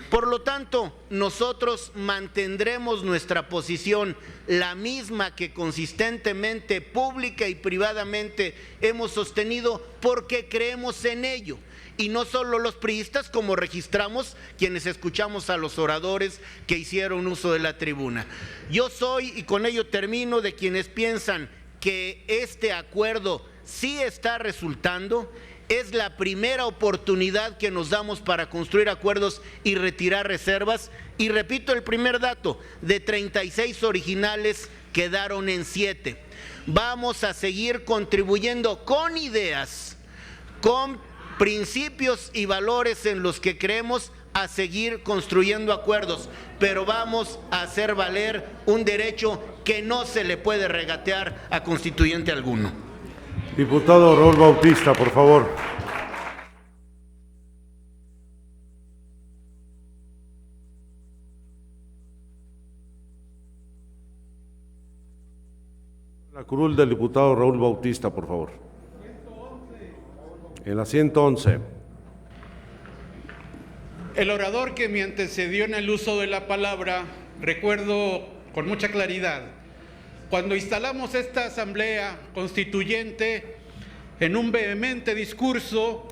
Por lo tanto, nosotros mantendremos nuestra posición, la misma que consistentemente, pública y privadamente hemos sostenido, porque creemos en ello. Y no solo los priistas, como registramos quienes escuchamos a los oradores que hicieron uso de la tribuna. Yo soy, y con ello termino, de quienes piensan que este acuerdo sí está resultando. Es la primera oportunidad que nos damos para construir acuerdos y retirar reservas. Y repito el primer dato, de 36 originales quedaron en 7. Vamos a seguir contribuyendo con ideas, con principios y valores en los que creemos, a seguir construyendo acuerdos, pero vamos a hacer valer un derecho que no se le puede regatear a constituyente alguno. Diputado Raúl Bautista, por favor. La curul del diputado Raúl Bautista, por favor. En la 111. El orador que me antecedió en el uso de la palabra, recuerdo con mucha claridad, cuando instalamos esta asamblea constituyente, en un vehemente discurso,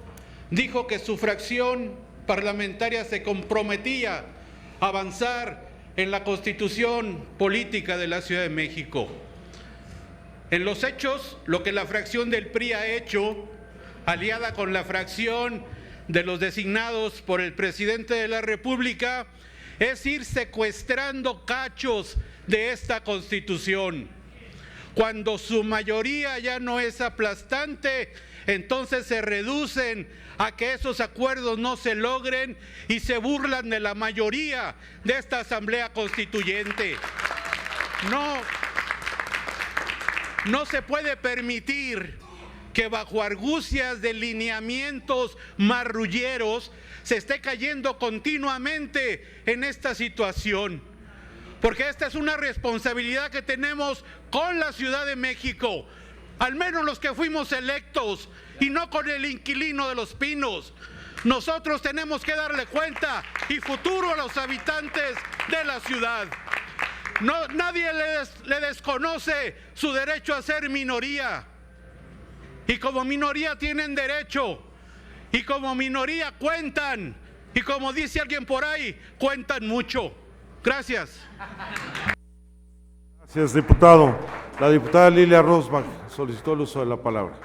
dijo que su fracción parlamentaria se comprometía a avanzar en la constitución política de la Ciudad de México. En los hechos, lo que la fracción del PRI ha hecho, aliada con la fracción de los designados por el presidente de la República, es ir secuestrando cachos de esta Constitución. Cuando su mayoría ya no es aplastante, entonces se reducen a que esos acuerdos no se logren y se burlan de la mayoría de esta Asamblea Constituyente. No se puede permitir que bajo argucias de lineamientos marrulleros se esté cayendo continuamente en esta situación. Porque esta es una responsabilidad que tenemos con la Ciudad de México, al menos los que fuimos electos, y no con el inquilino de Los Pinos. Nosotros tenemos que darle cuenta y futuro a los habitantes de la ciudad. Nadie le desconoce su derecho a ser minoría. Y como minoría tienen derecho, y como minoría cuentan, y como dice alguien por ahí, cuentan mucho. Gracias. Gracias, diputado. La diputada Lilia Rosbach solicitó el uso de la palabra.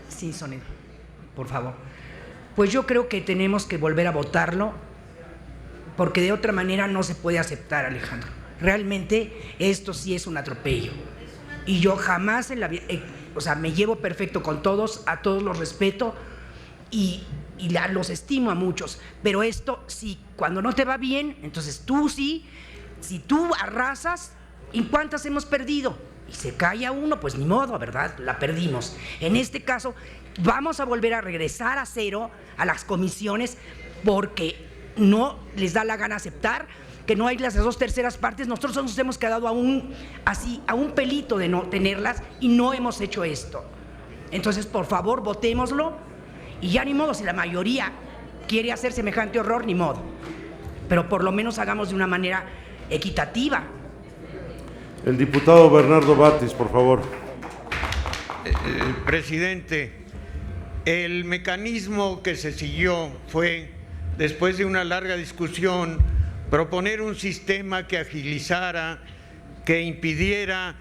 Sí, Sonia, por favor. Pues yo creo que tenemos que volver a votarlo, porque de otra manera no se puede aceptar, Alejandro. Realmente esto sí es un atropello. Y yo jamás en la vida, me llevo perfecto con todos, a todos los respeto y los estimo a muchos. Pero esto sí, cuando no te va bien, entonces tú sí, si tú arrasas, ¿y cuántas hemos perdido? Y se calla uno, pues ni modo, ¿verdad? La perdimos. En este caso, vamos a volver a regresar a cero a las comisiones porque no les da la gana aceptar que no hay las 2/3 partes. Nosotros nos hemos quedado a un pelito de no tenerlas y no hemos hecho esto. Entonces, por favor, votémoslo y ya ni modo, si la mayoría quiere hacer semejante horror, ni modo. Pero por lo menos hagamos de una manera equitativa. El diputado Bernardo Batis, por favor. Presidente, el mecanismo que se siguió fue, después de una larga discusión, proponer un sistema que agilizara, que impidiera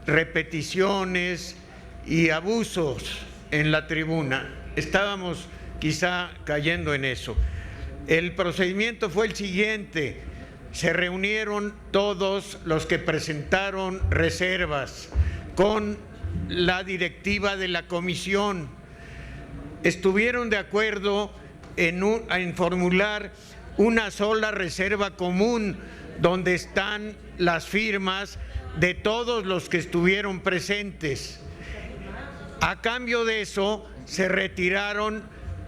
repeticiones y abusos en la tribuna. Estábamos quizá cayendo en eso. El procedimiento fue el siguiente: se reunieron todos los que presentaron reservas con la directiva de la comisión. Estuvieron de acuerdo en formular una sola reserva común donde están las firmas de todos los que estuvieron presentes. A cambio de eso, se retiraron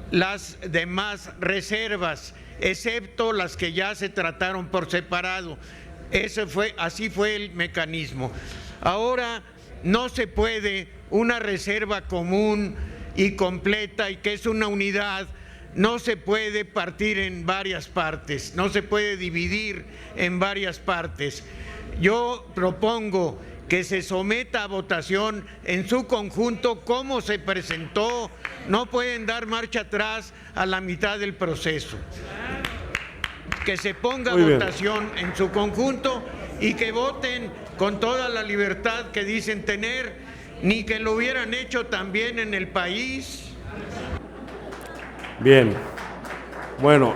las demás reservas, excepto las que ya se trataron por separado. Así fue el mecanismo. Ahora no se puede una reserva común y completa, y que es una unidad, no se puede partir en varias partes, no se puede dividir en varias partes. Yo propongo que se someta a votación en su conjunto como se presentó. No pueden dar marcha atrás a la mitad del proceso. Que se ponga a votación en su conjunto y que voten con toda la libertad que dicen tener, ni que lo hubieran hecho también en el país. Bien, bueno,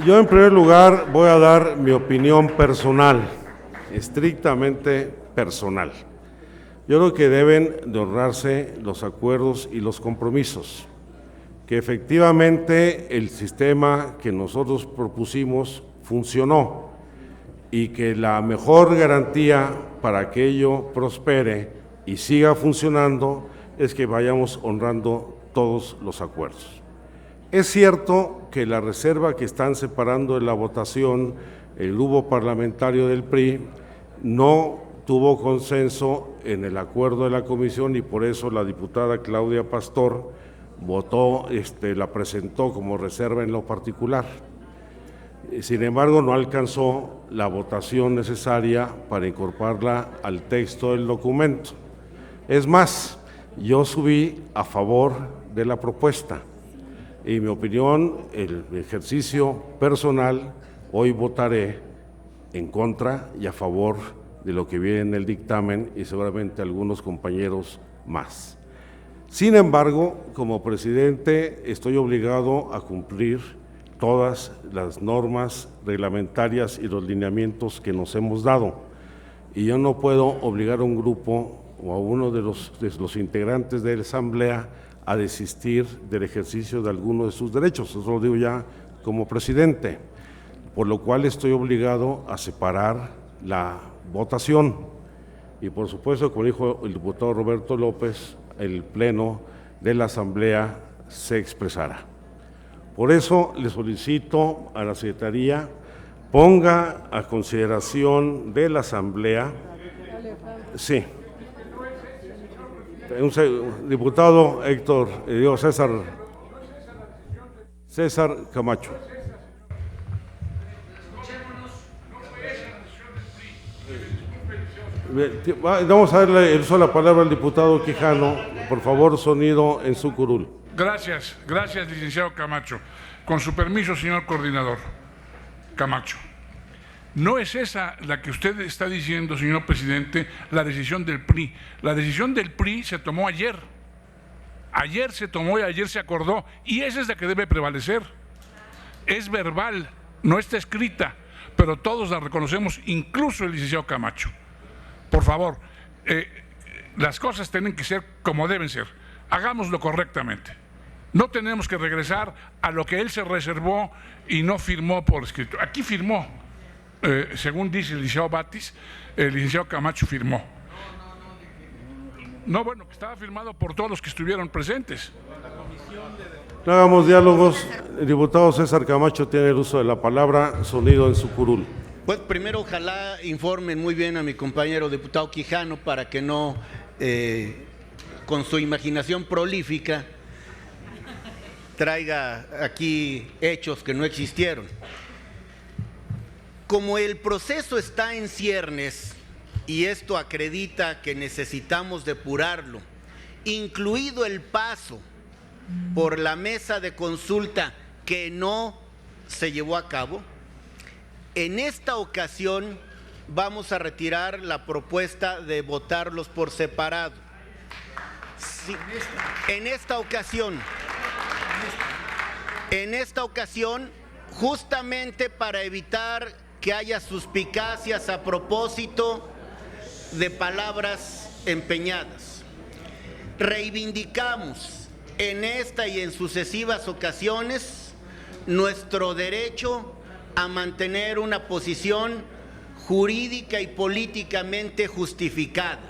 Yo en primer lugar voy a dar mi opinión personal, estrictamente personal. Yo creo que deben de honrarse los acuerdos y los compromisos, que efectivamente el sistema que nosotros propusimos funcionó y que la mejor garantía para que ello prospere y siga funcionando es que vayamos honrando todos los acuerdos. Es cierto que la reserva que están separando de la votación el grupo parlamentario del PRI no tuvo consenso en el acuerdo de la comisión y por eso la diputada Claudia Pastor la presentó como reserva en lo particular. Sin embargo, no alcanzó la votación necesaria para incorporarla al texto del documento. Es más, yo subí a favor de la propuesta. En mi opinión, el ejercicio personal, hoy votaré en contra y a favor de lo que viene en el dictamen y seguramente algunos compañeros más. Sin embargo, como presidente, estoy obligado a cumplir todas las normas reglamentarias y los lineamientos que nos hemos dado. Y yo no puedo obligar a un grupo o a uno de los integrantes de la Asamblea a desistir del ejercicio de alguno de sus derechos, eso lo digo ya como presidente, por lo cual estoy obligado a separar la votación y por supuesto, como dijo el diputado Roberto López, el Pleno de la Asamblea se expresará. Por eso le solicito a la Secretaría ponga a consideración de la Asamblea, sí, diputado César Camacho. Vamos a darle el uso de la palabra al diputado Quijano, por favor, sonido en su curul. Gracias, licenciado Camacho. Con su permiso, señor coordinador Camacho. No es esa la que usted está diciendo, señor presidente, la decisión del PRI. La decisión del PRI se tomó ayer. Ayer se tomó y ayer se acordó. Y esa es la que debe prevalecer. Es verbal, no está escrita, pero todos la reconocemos, incluso el licenciado Camacho. Por favor, las cosas tienen que ser como deben ser. Hagámoslo correctamente. No tenemos que regresar a lo que él se reservó y no firmó por escrito. Aquí firmó, según dice el licenciado Batis, el licenciado Camacho firmó. No, bueno, que estaba firmado por todos los que estuvieron presentes. No hagamos diálogos. El diputado César Camacho tiene el uso de la palabra, sonido en su curul. Pues primero ojalá informen muy bien a mi compañero diputado Quijano para que no, con su imaginación prolífica, traiga aquí hechos que no existieron. Como el proceso está en ciernes y esto acredita que necesitamos depurarlo, incluido el paso por la mesa de consulta que no se llevó a cabo, en esta ocasión vamos a retirar la propuesta de votarlos por separado. Sí, en esta ocasión, justamente para evitar que haya suspicacias a propósito de palabras empeñadas, reivindicamos en esta y en sucesivas ocasiones nuestro derecho a mantener una posición jurídica y políticamente justificada.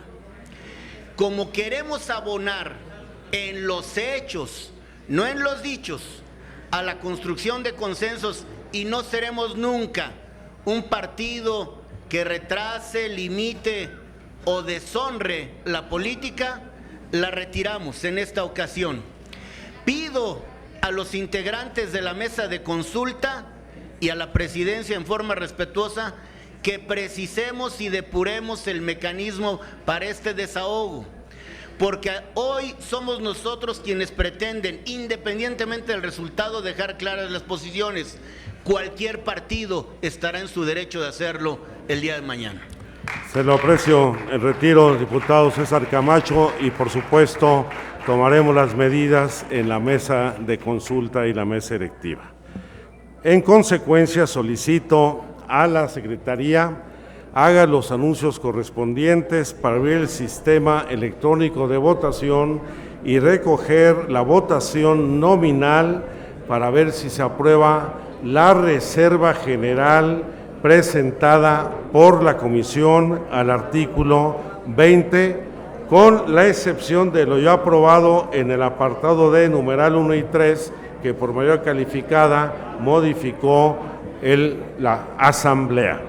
Como queremos abonar en los hechos, no en los dichos, a la construcción de consensos y no seremos nunca un partido que retrase, limite o deshonre la política, la retiramos en esta ocasión. Pido a los integrantes de la mesa de consulta y a la presidencia en forma respetuosa que precisemos y depuremos el mecanismo para este desahogo, porque hoy somos nosotros quienes pretenden, independientemente del resultado, dejar claras las posiciones. Cualquier partido estará en su derecho de hacerlo el día de mañana. Se lo aprecio el retiro, diputado César Camacho, y por supuesto tomaremos las medidas en la mesa de consulta y la mesa electiva. En consecuencia, solicito a la Secretaría haga los anuncios correspondientes para abrir el sistema electrónico de votación y recoger la votación nominal para ver si se aprueba la reserva general presentada por la Comisión al artículo 20, con la excepción de lo ya aprobado en el apartado D, numeral 1 y 3, que por mayoría calificada modificó la Asamblea.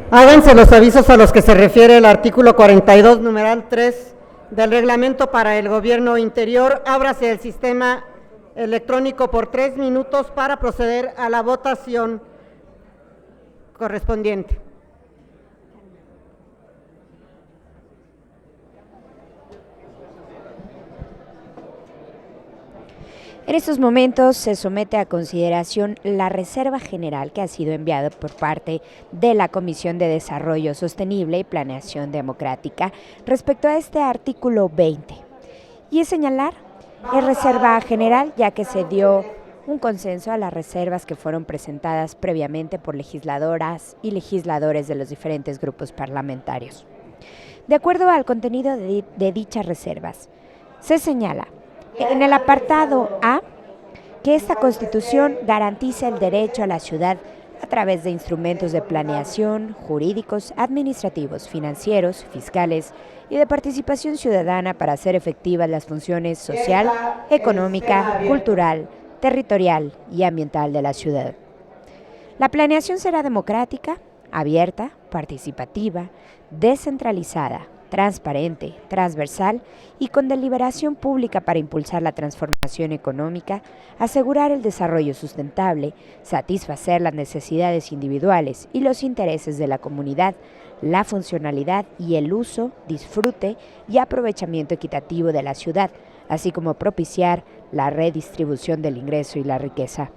Háganse los avisos a los que se refiere el artículo 42, numeral 3 del reglamento para el gobierno interior. Ábrase el sistema electrónico por 3 minutos para proceder a la votación correspondiente. En estos momentos se somete a consideración la reserva general que ha sido enviada por parte de la Comisión de Desarrollo Sostenible y Planeación Democrática respecto a este artículo 20. Y es señalar, es reserva general ya que se dio un consenso a las reservas que fueron presentadas previamente por legisladoras y legisladores de los diferentes grupos parlamentarios. De acuerdo al contenido de dichas reservas, se señala en el apartado A que esta Constitución garantiza el derecho a la ciudad a través de instrumentos de planeación, jurídicos, administrativos, financieros, fiscales y de participación ciudadana para hacer efectivas las funciones social, económica, cultural, territorial y ambiental de la ciudad. La planeación será democrática, abierta, participativa, descentralizada, transparente, transversal y con deliberación pública para impulsar la transformación económica, asegurar el desarrollo sustentable, satisfacer las necesidades individuales y los intereses de la comunidad, la funcionalidad y el uso, disfrute y aprovechamiento equitativo de la ciudad, así como propiciar la redistribución del ingreso y la riqueza.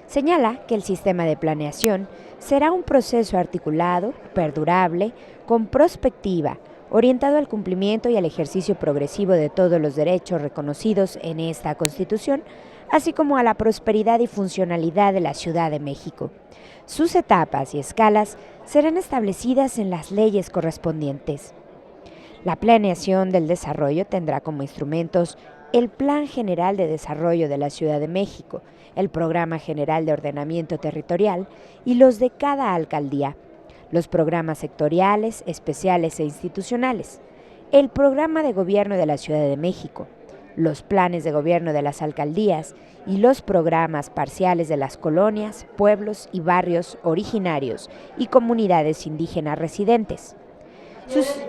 Señala que el sistema de planeación será un proceso articulado, perdurable, con prospectiva, orientado al cumplimiento y al ejercicio progresivo de todos los derechos reconocidos en esta Constitución, así como a la prosperidad y funcionalidad de la Ciudad de México. Sus etapas y escalas serán establecidas en las leyes correspondientes. La planeación del desarrollo tendrá como instrumentos el Plan General de Desarrollo de la Ciudad de México, el Programa General de Ordenamiento Territorial y los de cada alcaldía, los programas sectoriales, especiales e institucionales, el Programa de Gobierno de la Ciudad de México, los planes de gobierno de las alcaldías y los programas parciales de las colonias, pueblos y barrios originarios y comunidades indígenas residentes.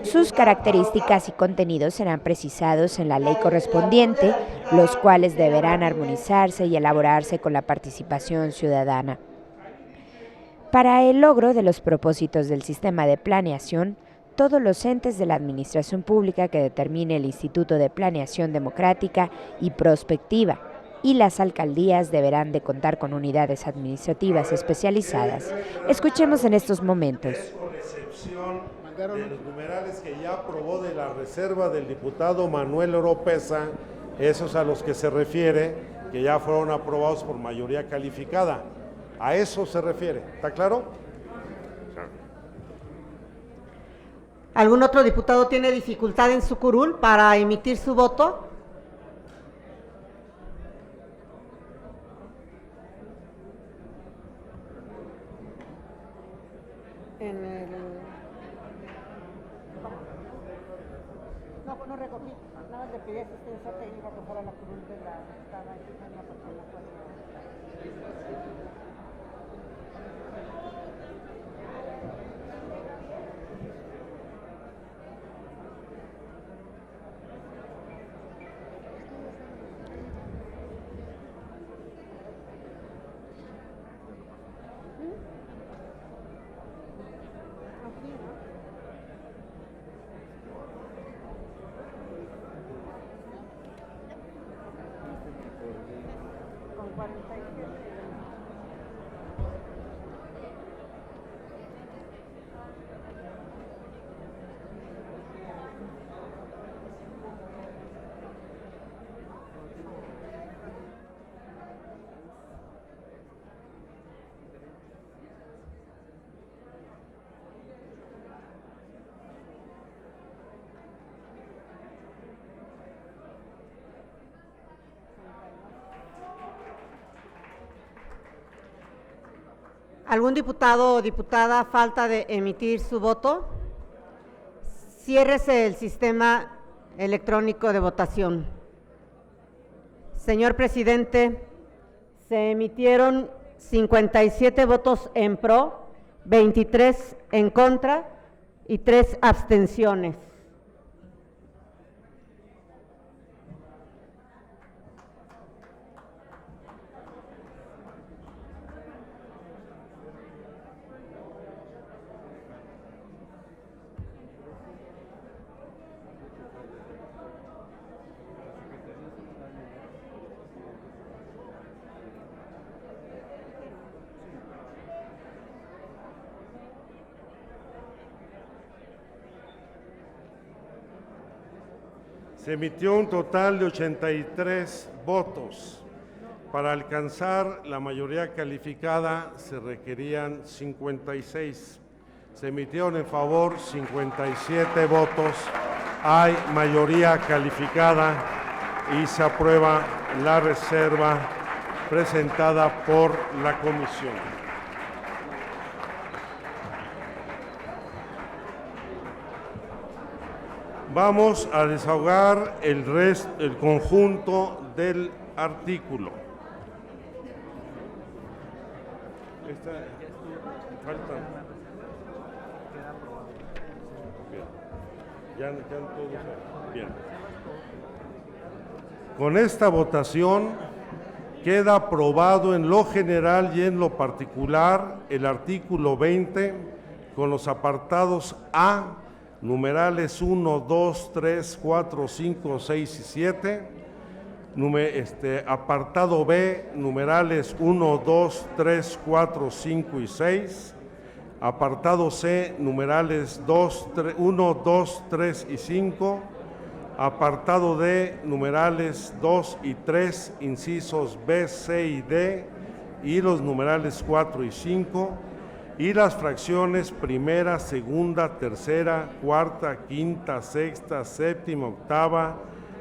Sus características y contenidos serán precisados en la ley correspondiente, los cuales deberán armonizarse y elaborarse con la participación ciudadana. Para el logro de los propósitos del sistema de planeación, todos los entes de la administración pública que determine el Instituto de Planeación Democrática y Prospectiva y las alcaldías deberán de contar con unidades administrativas especializadas. Escuchemos en estos momentos. De los numerales que ya aprobó de la reserva del diputado Manuel Oropesa, esos a los que se refiere, que ya fueron aprobados por mayoría calificada. A eso se refiere. ¿Está claro? ¿Algún otro diputado tiene dificultad en su curul para emitir su voto? No recogí, nada más le pedí asistencia técnica que fuera la curul de la estaba en la persona. ¿Algún diputado o diputada falta de emitir su voto? Ciérrese el sistema electrónico de votación. Señor presidente, se emitieron 57 votos en pro, 23 en contra y 3 abstenciones. Se emitió un total de 83 votos. Para alcanzar la mayoría calificada se requerían 56. Se emitieron en favor 57 votos. Hay mayoría calificada y se aprueba la reserva presentada por la comisión. Vamos a desahogar el conjunto del artículo. Bien. Con esta votación queda aprobado en lo general y en lo particular el artículo 20 con los apartados A, numerales 1, 2, 3, 4, 5, 6 y 7, apartado B, numerales 1, 2, 3, 4, 5 y 6, apartado C, numerales 1, 2, 3 y 5, apartado D, numerales 2 y 3, incisos B, C y D, y los numerales 4 y 5, y las fracciones primera, segunda, tercera, cuarta, quinta, sexta, séptima, octava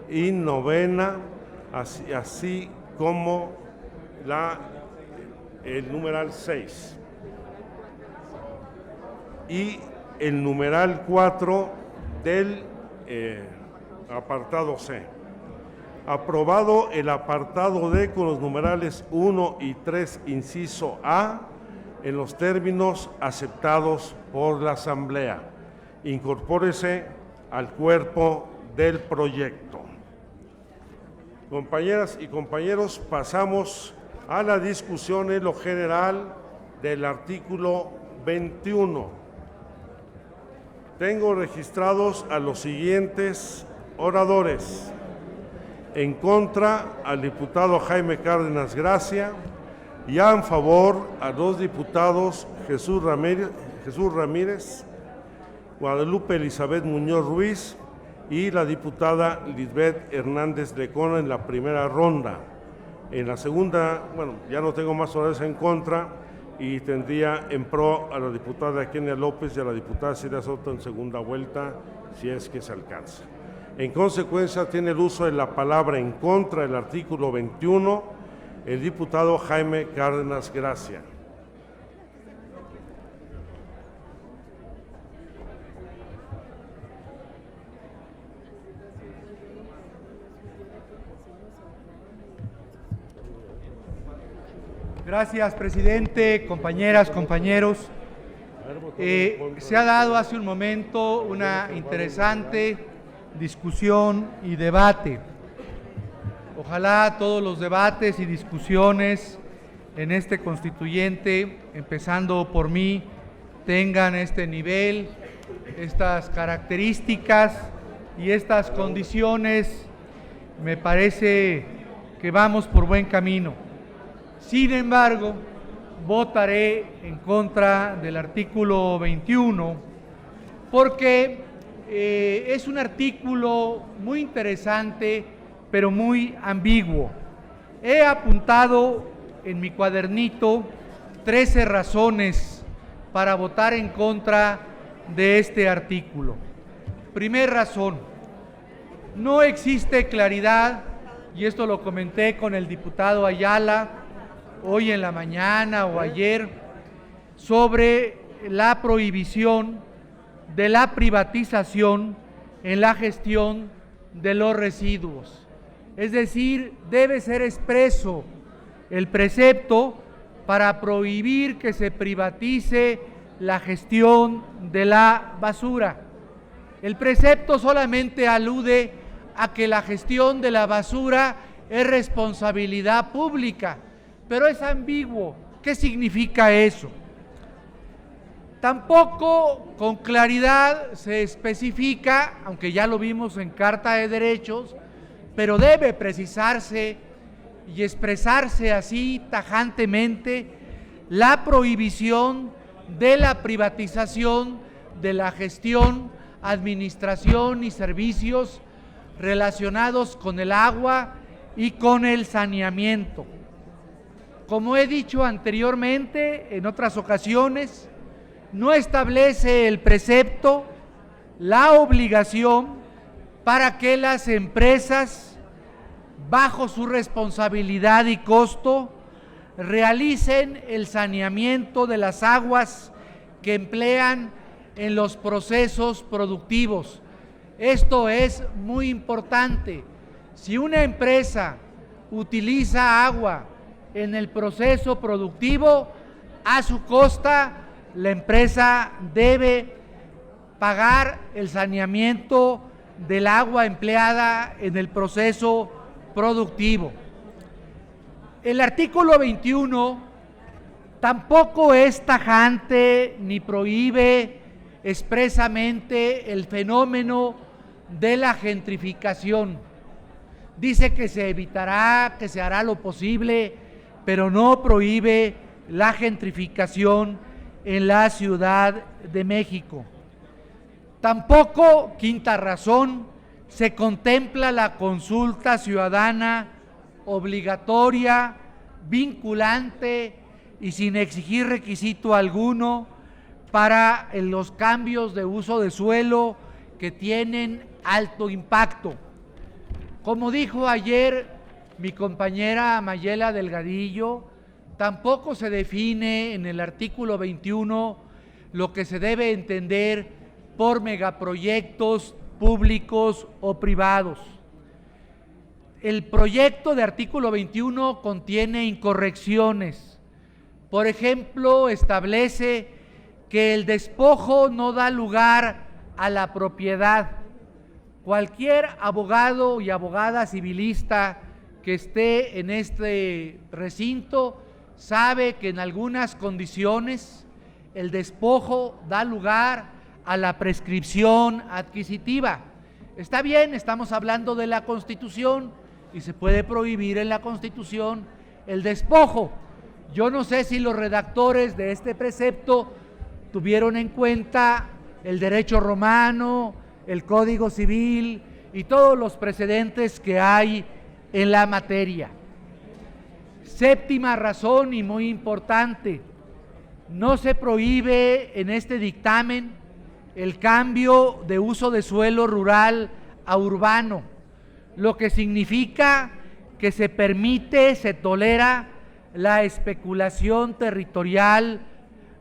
y novena, así como el numeral 6. Y el numeral 4 del apartado C. Aprobado el apartado D con los numerales 1 y 3, inciso A, en los términos aceptados por la Asamblea. Incorpórese al cuerpo del proyecto. Compañeras y compañeros, pasamos a la discusión en lo general del artículo 21. Tengo registrados a los siguientes oradores. En contra, al diputado Jaime Cárdenas Gracia, y en favor a los diputados Jesús Ramírez, Guadalupe Elizabeth Muñoz Ruiz y la diputada Lisbeth Hernández Lecona en la primera ronda. En la segunda, ya no tengo más oradores en contra y tendría en pro a la diputada Kenia López y a la diputada Silvia Soto en segunda vuelta, si es que se alcanza. En consecuencia, tiene el uso de la palabra en contra del artículo 21 el diputado Jaime Cárdenas Gracia. Gracias, presidente, compañeras, compañeros. Se ha dado hace un momento una interesante discusión y debate. Ojalá todos los debates y discusiones en este constituyente, empezando por mí, tengan este nivel, estas características y estas condiciones. Me parece que vamos por buen camino. Sin embargo, votaré en contra del artículo 21 porque es un artículo muy interesante, pero muy ambiguo. He apuntado en mi cuadernito 13 razones para votar en contra de este artículo. Primera razón, no existe claridad, y esto lo comenté con el diputado Ayala hoy en la mañana o ayer, sobre la prohibición de la privatización en la gestión de los residuos. Es decir, debe ser expreso el precepto para prohibir que se privatice la gestión de la basura. El precepto solamente alude a que la gestión de la basura es responsabilidad pública, pero es ambiguo. ¿Qué significa eso? Tampoco con claridad se especifica, aunque ya lo vimos en Carta de Derechos, pero debe precisarse y expresarse así tajantemente la prohibición de la privatización de la gestión, administración y servicios relacionados con el agua y con el saneamiento. Como he dicho anteriormente en otras ocasiones, no establece el precepto la obligación para que las empresas, bajo su responsabilidad y costo, realicen el saneamiento de las aguas que emplean en los procesos productivos. Esto es muy importante. Si una empresa utiliza agua en el proceso productivo, a su costa, la empresa debe pagar el saneamiento del agua empleada en el proceso productivo. El artículo 21 tampoco es tajante ni prohíbe expresamente el fenómeno de la gentrificación. Dice que se evitará, que se hará lo posible, pero no prohíbe la gentrificación en la Ciudad de México. Tampoco, quinta razón, se contempla la consulta ciudadana obligatoria, vinculante y sin exigir requisito alguno para los cambios de uso de suelo que tienen alto impacto. Como dijo ayer mi compañera Mayela Delgadillo, tampoco se define en el artículo 21 lo que se debe entender por megaproyectos públicos o privados. El proyecto de artículo 21 contiene incorrecciones. Por ejemplo, establece que el despojo no da lugar a la propiedad. Cualquier abogado y abogada civilista que esté en este recinto sabe que en algunas condiciones el despojo da lugar a la prescripción adquisitiva. Está bien, estamos hablando de la Constitución y se puede prohibir en la Constitución el despojo. Yo no sé si los redactores de este precepto tuvieron en cuenta el derecho romano, el Código Civil y todos los precedentes que hay en la materia. Séptima razón y muy importante, no se prohíbe en este dictamen el cambio de uso de suelo rural a urbano, lo que significa que se permite, se tolera la especulación territorial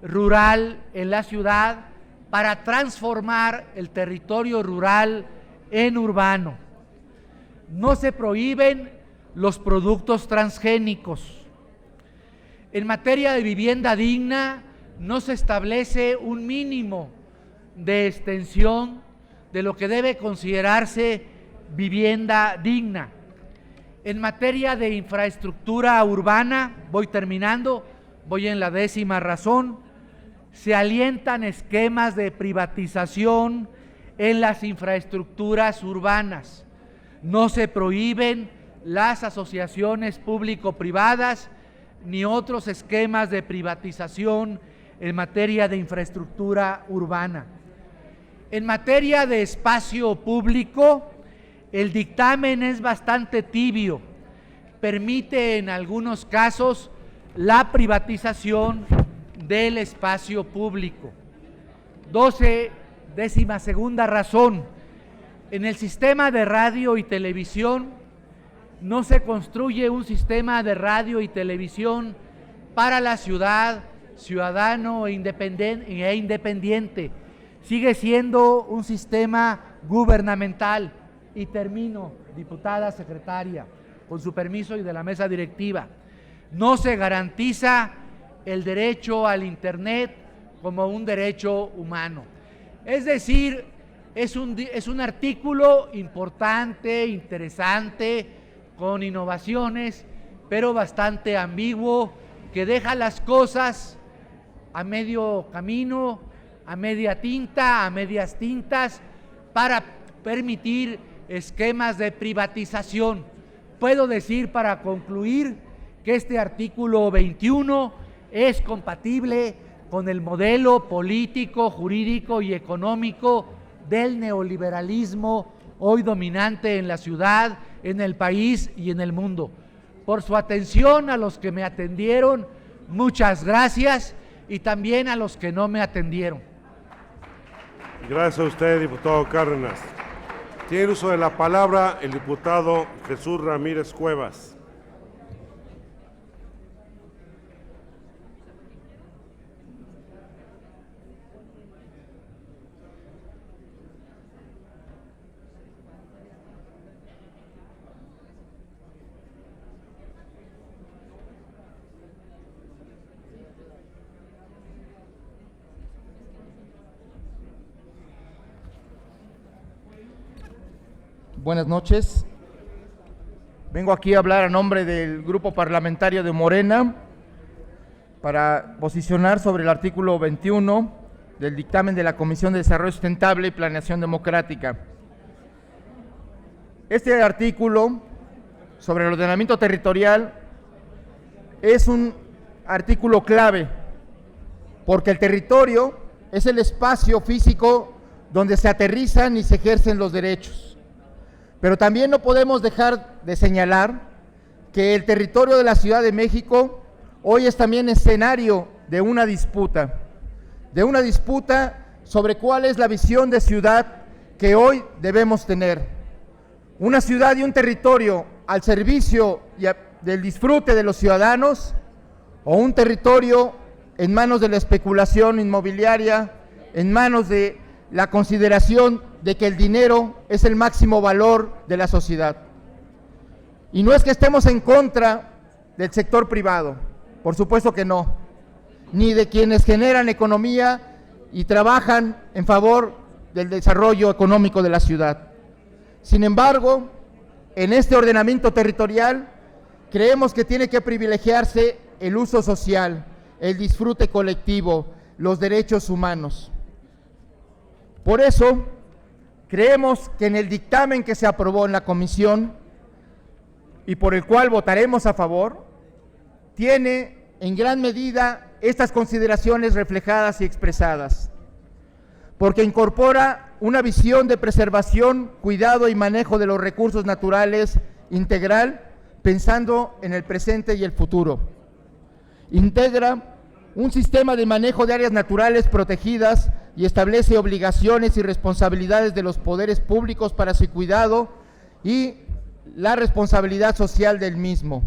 rural en la ciudad para transformar el territorio rural en urbano. No se prohíben los productos transgénicos. En materia de vivienda digna, no se establece un mínimo de extensión de lo que debe considerarse vivienda digna. En materia de infraestructura urbana, voy terminando, voy en la 10ª razón, se alientan esquemas de privatización en las infraestructuras urbanas. No se prohíben las asociaciones público-privadas ni otros esquemas de privatización en materia de infraestructura urbana. En materia de espacio público, el dictamen es bastante tibio, permite en algunos casos la privatización del espacio público. 12ª razón, en el sistema de radio y televisión no se construye un sistema de radio y televisión para la ciudad ciudadano e independiente. Sigue siendo un sistema gubernamental. Y termino, diputada secretaria, con su permiso y de la mesa directiva. No se garantiza el derecho al Internet como un derecho humano. Es decir, es un artículo importante, interesante, con innovaciones, pero bastante ambiguo, que deja las cosas a medio camino, a media tinta, a medias tintas, para permitir esquemas de privatización. Puedo decir para concluir que este artículo 21 es compatible con el modelo político, jurídico y económico del neoliberalismo hoy dominante en la ciudad, en el país y en el mundo. Por su atención, a los que me atendieron, muchas gracias, y también a los que no me atendieron. Gracias a usted, diputado Cárdenas. Tiene uso de la palabra el diputado Jesús Ramírez Cuevas. Buenas noches. Vengo aquí a hablar a nombre del Grupo Parlamentario de Morena para posicionar sobre el artículo 21 del dictamen de la Comisión de Desarrollo Sustentable y Planeación Democrática. Este artículo sobre el ordenamiento territorial es un artículo clave porque el territorio es el espacio físico donde se aterrizan y se ejercen los derechos. Pero también no podemos dejar de señalar que el territorio de la Ciudad de México hoy es también escenario de una disputa sobre cuál es la visión de ciudad que hoy debemos tener. Una ciudad y un territorio al servicio del disfrute de los ciudadanos, o un territorio en manos de la especulación inmobiliaria, en manos de la consideración de que el dinero es el máximo valor de la sociedad. Y no es que estemos en contra del sector privado, por supuesto que no, ni de quienes generan economía y trabajan en favor del desarrollo económico de la ciudad. Sin embargo, en este ordenamiento territorial creemos que tiene que privilegiarse el uso social, el disfrute colectivo, los derechos humanos. Por eso, creemos que en el dictamen que se aprobó en la comisión y por el cual votaremos a favor, tiene en gran medida estas consideraciones reflejadas y expresadas, porque incorpora una visión de preservación, cuidado y manejo de los recursos naturales integral, pensando en el presente y el futuro. Integra un sistema de manejo de áreas naturales protegidas y establece obligaciones y responsabilidades de los poderes públicos para su cuidado y la responsabilidad social del mismo.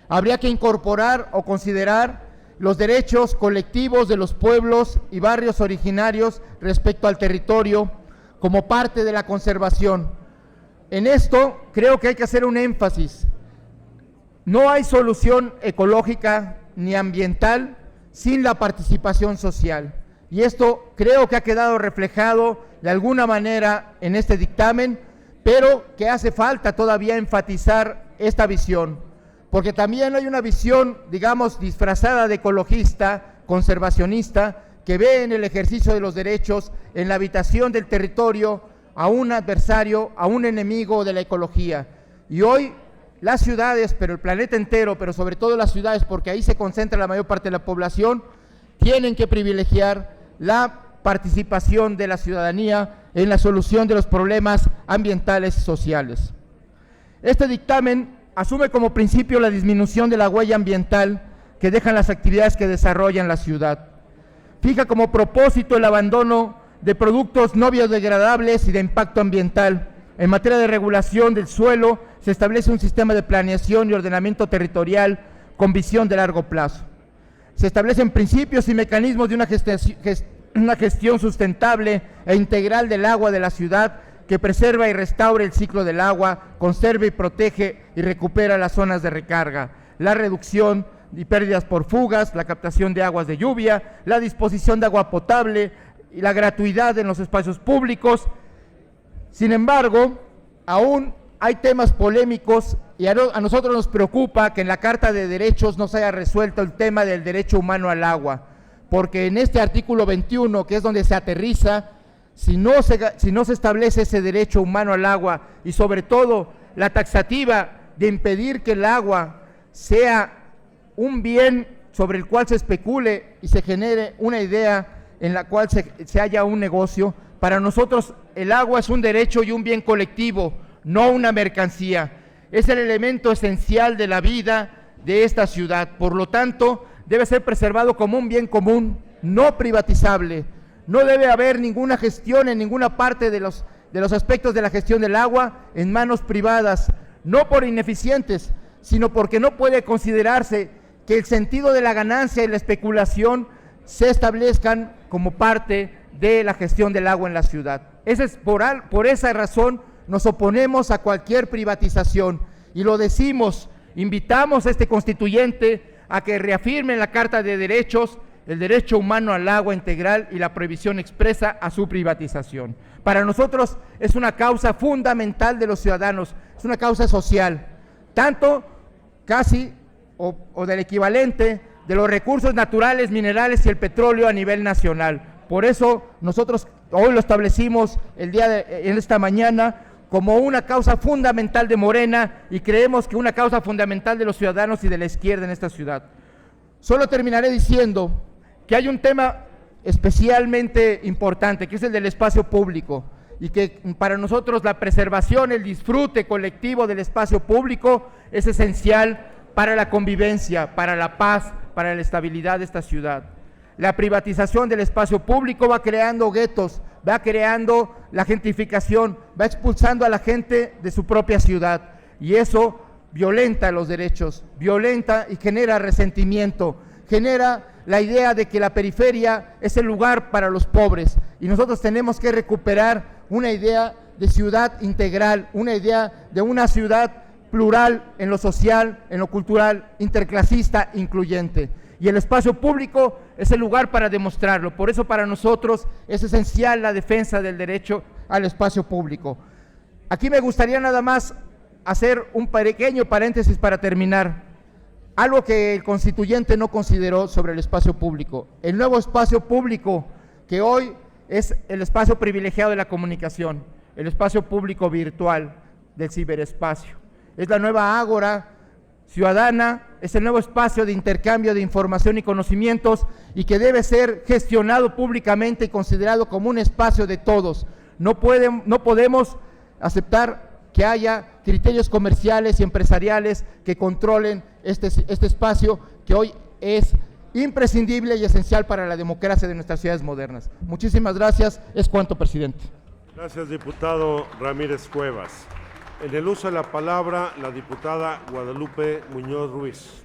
Habría que incorporar o considerar los derechos colectivos de los pueblos y barrios originarios respecto al territorio como parte de la conservación. En esto creo que hay que hacer un énfasis. No hay solución ecológica ni ambiental sin la participación social. Y esto creo que ha quedado reflejado de alguna manera en este dictamen, pero que hace falta todavía enfatizar esta visión, porque también hay una visión, digamos, disfrazada de ecologista, conservacionista, que ve en el ejercicio de los derechos, en la habitación del territorio, a un adversario, a un enemigo de la ecología. Y hoy las ciudades, pero el planeta entero, pero sobre todo las ciudades, porque ahí se concentra la mayor parte de la población, tienen que privilegiar la participación de la ciudadanía en la solución de los problemas ambientales y sociales. Este dictamen asume como principio la disminución de la huella ambiental que dejan las actividades que desarrollan la ciudad. Fija como propósito el abandono de productos no biodegradables y de impacto ambiental. En materia de regulación del suelo, se establece un sistema de planeación y ordenamiento territorial con visión de largo plazo. se establecen principios y mecanismos de una gestión sustentable e integral del agua de la ciudad que preserva y restaure el ciclo del agua, conserva y protege y recupera las zonas de recarga, la reducción y pérdidas por fugas, la captación de aguas de lluvia, la disposición de agua potable y la gratuidad en los espacios públicos. Sin embargo, aún hay temas polémicos y a nosotros nos preocupa que en la Carta de Derechos no se haya resuelto el tema del derecho humano al agua, porque en este artículo 21, que es donde se aterriza, si no se establece ese derecho humano al agua y sobre todo la taxativa de impedir que el agua sea un bien sobre el cual se especule y se genere una idea en la cual se haya un negocio, para nosotros el agua es un derecho y un bien colectivo, no una mercancía. Es el elemento esencial de la vida de esta ciudad, por lo tanto debe ser preservado como un bien común, no privatizable. No debe haber ninguna gestión en ninguna parte de los aspectos de la gestión del agua en manos privadas, no por ineficientes, sino porque no puede considerarse que el sentido de la ganancia y la especulación se establezcan como parte de la gestión del agua en la ciudad. Por esa razón nos oponemos a cualquier privatización y lo decimos, invitamos a este constituyente a que reafirme en la Carta de Derechos el derecho humano al agua integral y la prohibición expresa a su privatización. Para nosotros es una causa fundamental de los ciudadanos, es una causa social, tanto casi o del equivalente de los recursos naturales, minerales y el petróleo a nivel nacional. Por eso nosotros hoy lo establecimos en esta mañana como una causa fundamental de Morena y creemos que una causa fundamental de los ciudadanos y de la izquierda en esta ciudad. Solo terminaré diciendo que hay un tema especialmente importante, que es el del espacio público, y que para nosotros la preservación, el disfrute colectivo del espacio público es esencial para la convivencia, para la paz, para la estabilidad de esta ciudad. La privatización del espacio público va creando guetos, va creando la gentrificación, va expulsando a la gente de su propia ciudad, y eso violenta los derechos, violenta y genera resentimiento, genera la idea de que la periferia es el lugar para los pobres, y nosotros tenemos que recuperar una idea de ciudad integral, una idea de una ciudad plural en lo social, en lo cultural, interclasista, incluyente. Y el espacio público es el lugar para demostrarlo. Por eso para nosotros es esencial la defensa del derecho al espacio público. Aquí me gustaría nada más hacer un pequeño paréntesis para terminar. Algo que el constituyente no consideró sobre el espacio público. El nuevo espacio público que hoy es el espacio privilegiado de la comunicación, el espacio público virtual del ciberespacio. Es la nueva ágora ciudadana, es el nuevo espacio de intercambio de información y conocimientos y que debe ser gestionado públicamente y considerado como un espacio de todos. No podemos aceptar que haya criterios comerciales y empresariales que controlen este espacio que hoy es imprescindible y esencial para la democracia de nuestras ciudades modernas. Muchísimas gracias. Es cuanto, presidente. Gracias, diputado Ramírez Cuevas. En el uso de la palabra, la diputada Guadalupe Muñoz Ruiz.